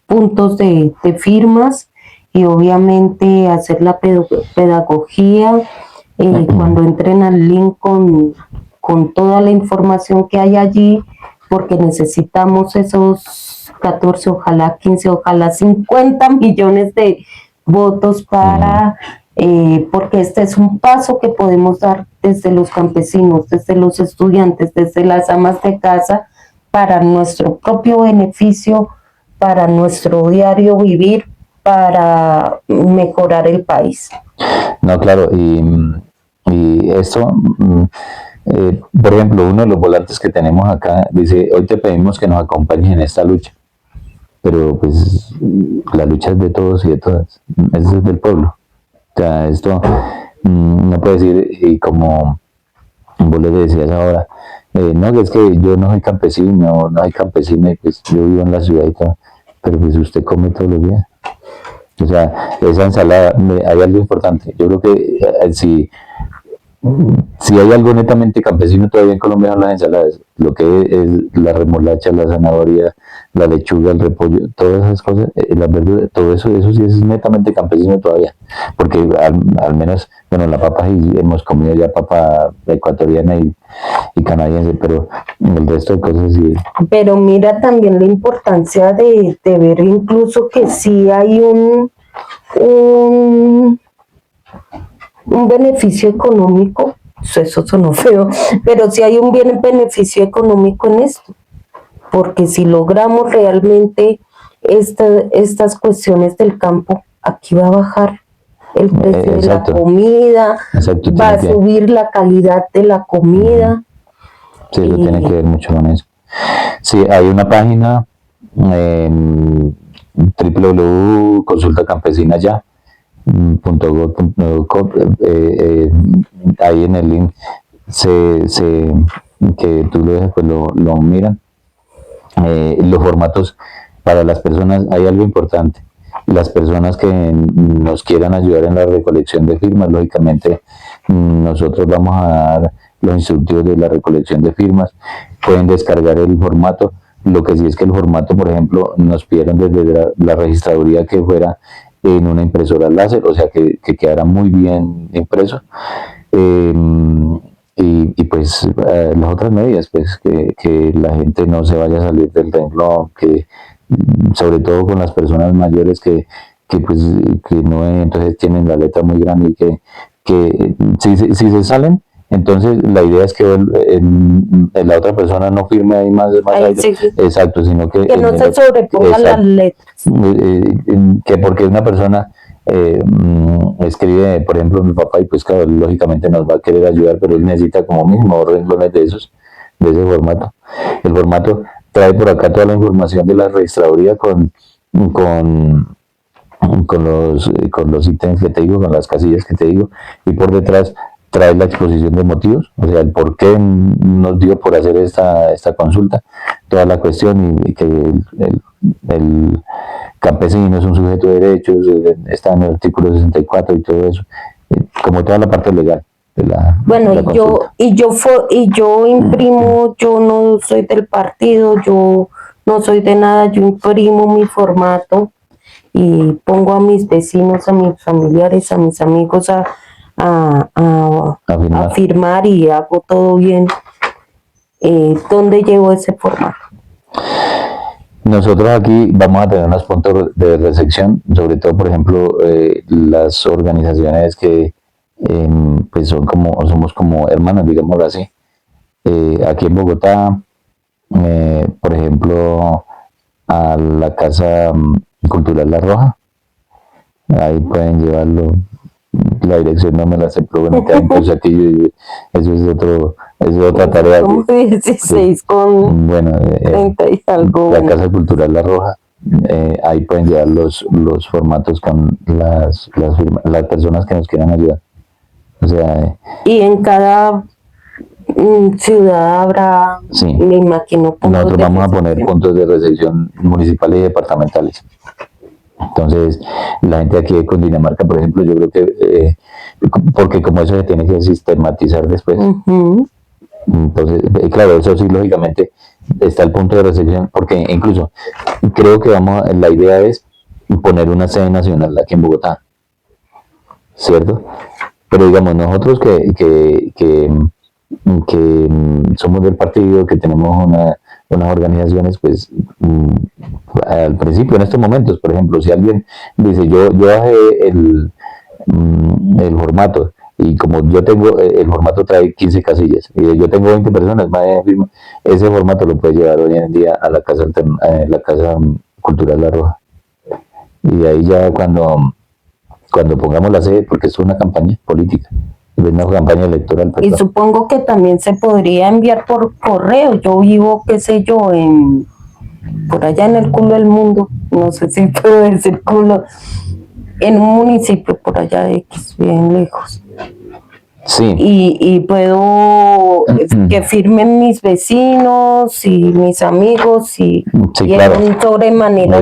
puntos de firmas, y obviamente hacer la pedagogía cuando entren al link con toda la información que hay allí, porque necesitamos esos 14, ojalá 15, ojalá 50 millones de votos para, porque este es un paso que podemos dar desde los campesinos, desde los estudiantes, desde las amas de casa, para nuestro propio beneficio, para nuestro diario vivir, para mejorar el país. No, claro, y esto, por ejemplo, uno de los volantes que tenemos acá dice: hoy te pedimos que nos acompañes en esta lucha, pero pues la lucha es de todos y de todas, es del pueblo. O sea, esto no puede decir, y como vos le decías ahora, no, es que yo no soy campesino, no soy campesina, y pues yo vivo en la ciudad y todo, pero pues usted come todos los días. O sea, esa ensalada, hay algo importante. Yo creo que si Si hay algo netamente campesino todavía en Colombia son las ensaladas, lo que es la remolacha, la zanahoria, la lechuga, el repollo, todas esas cosas, las verduras, todo eso, eso sí es netamente campesino todavía, porque al menos, bueno, la papa sí hemos comido ya papa ecuatoriana y canadiense, pero el resto de cosas sí. Pero mira también la importancia de ver incluso que sí hay un, un beneficio económico, pues eso sonó feo, pero sí hay un bien beneficio económico en esto, porque si logramos realmente estas cuestiones del campo, aquí va a bajar el precio de la comida, Exacto, va a subir la calidad de la comida. Sí, eso tiene que ver mucho con eso. Sí, hay una página www.consultacampesinaya.gov.co, ahí en el link que tú lo dejas, pues lo miran. Los formatos para las personas, hay algo importante. Las personas que nos quieran ayudar en la recolección de firmas, lógicamente nosotros vamos a dar los instructivos de la recolección de firmas, pueden descargar el formato. Lo que sí es que el formato, por ejemplo, nos pidieron desde la registraduría que fuera en una impresora láser, o sea que quedara muy bien impreso. Y pues las otras medidas, pues que la gente no se vaya a salir del renglón, que sobre todo con las personas mayores que no entonces tienen la letra muy grande y que si se salen, entonces la idea es que la otra persona no firme ahí más ahí, sí. Exacto, sino que no se sobrepongan las letras. que porque una persona escribe, por ejemplo, mi papá, y pues claro, lógicamente nos va a querer ayudar, pero él necesita como mínimo 2 renglones de ese formato. El formato trae por acá toda la información de la registraduría con los ítems que te digo, con las casillas que te digo, y por detrás trae la exposición de motivos, o sea, el por qué nos dio por hacer esta consulta, toda la cuestión, y que el campesino es un sujeto de derechos, está en el artículo 64 y todo eso, como toda la parte legal. Bueno, yo imprimo, yo no soy del partido, yo no soy de nada, yo imprimo mi formato y pongo a mis vecinos, a mis familiares, a mis amigos a firmar y hago todo bien. ¿Dónde llevo ese formato? Nosotros aquí vamos a tener unos puntos de recepción, sobre todo, por ejemplo, las organizaciones que pues somos como hermanas, digámoslo así. Aquí en Bogotá, por ejemplo, a la Casa Cultural La Roja, ahí pueden llevarlo. La dirección no me la sé, pero bueno, entonces aquí eso es otra tarea. Como 16 con bueno, 30 y algo. La Casa Cultural La Roja, ahí pueden llevar los formatos con las personas que nos quieran ayudar. O sea, y en cada ciudad habrá, sí, me imagino, nosotros vamos a poner puntos de recepción municipales y departamentales. Entonces, la gente aquí de Cundinamarca, por ejemplo, yo creo que, porque como eso se tiene que sistematizar después, entonces, claro, eso sí, lógicamente, está el punto de recepción, porque incluso creo que la idea es poner una sede nacional aquí en Bogotá, ¿cierto? Pero digamos, nosotros que somos del partido, que tenemos unas organizaciones, pues al principio, en estos momentos, por ejemplo, si alguien dice, yo bajé el formato, y como yo tengo, el formato trae 15 casillas, y yo tengo 20 personas, ese formato lo puede llevar hoy en día a la Casa Cultural La Roja. Y de ahí ya cuando pongamos la sede, porque es una campaña política, es una campaña electoral. Perdón. Y supongo que también se podría enviar por correo. Yo vivo, qué sé yo, por allá en el culo del mundo, no sé si puedo decir culo, en un municipio por allá de X, bien lejos. Sí. Y puedo que firmen mis vecinos y mis amigos y claro, en sobremanera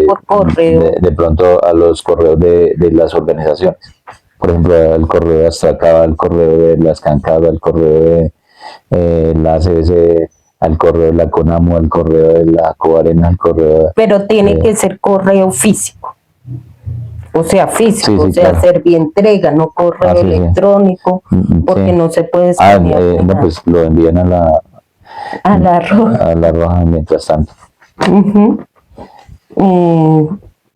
por correo. De pronto a los correos de las organizaciones. por ejemplo, el correo de Astracaba, el correo de las Cancaba, el correo de la ACS, al correo de la CONAMO, al correo de la Coarena, al correo Pero tiene que ser correo físico. O sea, físico, Sí, sí, o sea, claro. Servientrega, no correo Sí, sí. electrónico, porque Sí. no se puede escanear ni No, nada. pues lo envían A la roja. a la roja mientras tanto. Ujú.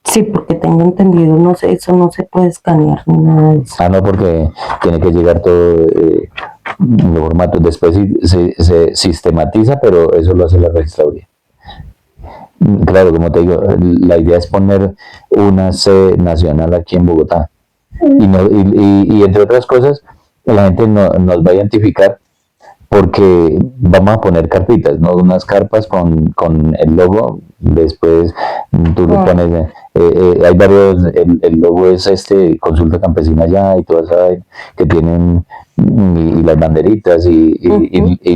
Sí, porque tengo entendido, no sé, eso no se puede escanear ni nada de eso. No, porque tiene que llegar todo en formato. Después se sistematiza, pero eso lo hace la registraduría. Claro, como te digo, la idea es poner una sede nacional aquí en Bogotá. Y entre otras cosas, la gente nos va a identificar porque vamos a poner carpitas, ¿no? Unas carpas con el logo, después tú le pones, hay varios, el logo es Consulta Campesina Ya y todas esas que tienen, y las banderitas, y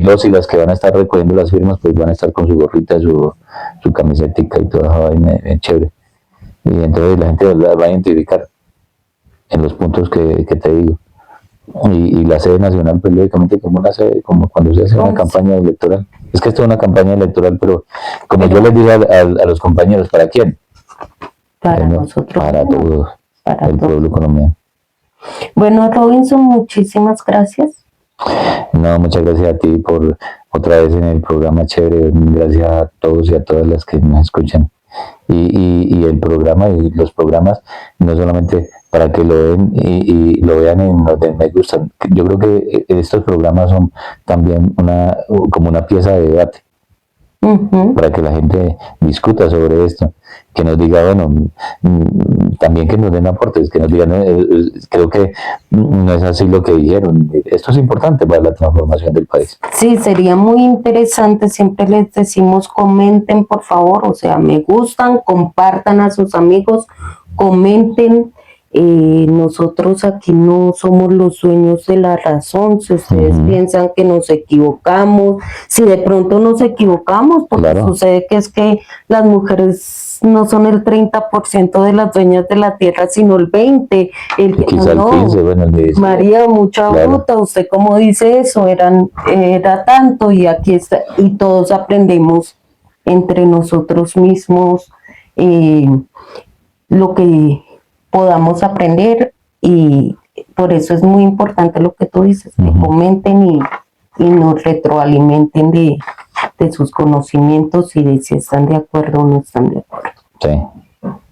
los y las que van a estar recogiendo las firmas, pues van a estar con su gorrita, su camisetica y toda esa vaina, chévere. Y entonces la gente la va a identificar en los puntos que te digo. Y la sede nacional, pues lógicamente como una sede, como cuando se hace una campaña electoral. Es que esto es una campaña electoral, pero como yo les digo a los compañeros, ¿para quién? Para nosotros. Para todos, Para el todos. pueblo colombiano. Bueno, Robinson, muchísimas gracias. No, muchas gracias a ti por otra vez en el programa chévere. Gracias a todos y a todas las que nos escuchan. Y el programa y los programas, no solamente para que lo ven y lo vean y nos den me gusta. Yo creo que estos programas son también como una pieza de debate. Para que la gente discuta sobre esto, que nos diga, bueno, también que nos den aportes, que nos digan, creo que no es así lo que dijeron, esto es importante para la transformación del país. Sí, sería muy interesante, siempre les decimos, comenten por favor, o sea, me gustan, compartan a sus amigos, comenten. Nosotros aquí no somos los dueños de la razón. Si ustedes piensan que nos equivocamos, si de pronto nos equivocamos, porque sucede que es que las mujeres no son el 30% de las dueñas de la tierra, sino el 20%. Quizá el 15%, bueno, María, mucha bruta, usted como dice eso, era tanto, y aquí está, y todos aprendemos entre nosotros mismos lo que podamos aprender, y por eso es muy importante lo que tú dices, que comenten y nos retroalimenten de sus conocimientos y de si están de acuerdo o no están de acuerdo. Sí,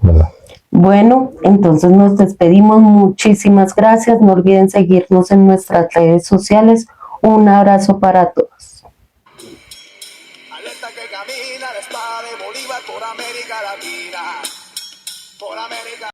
verdad. Bueno, entonces nos despedimos. Muchísimas gracias. No olviden seguirnos en nuestras redes sociales. Un abrazo para todos. Alerta que camina la espada de Bolívar por América Latina. Por América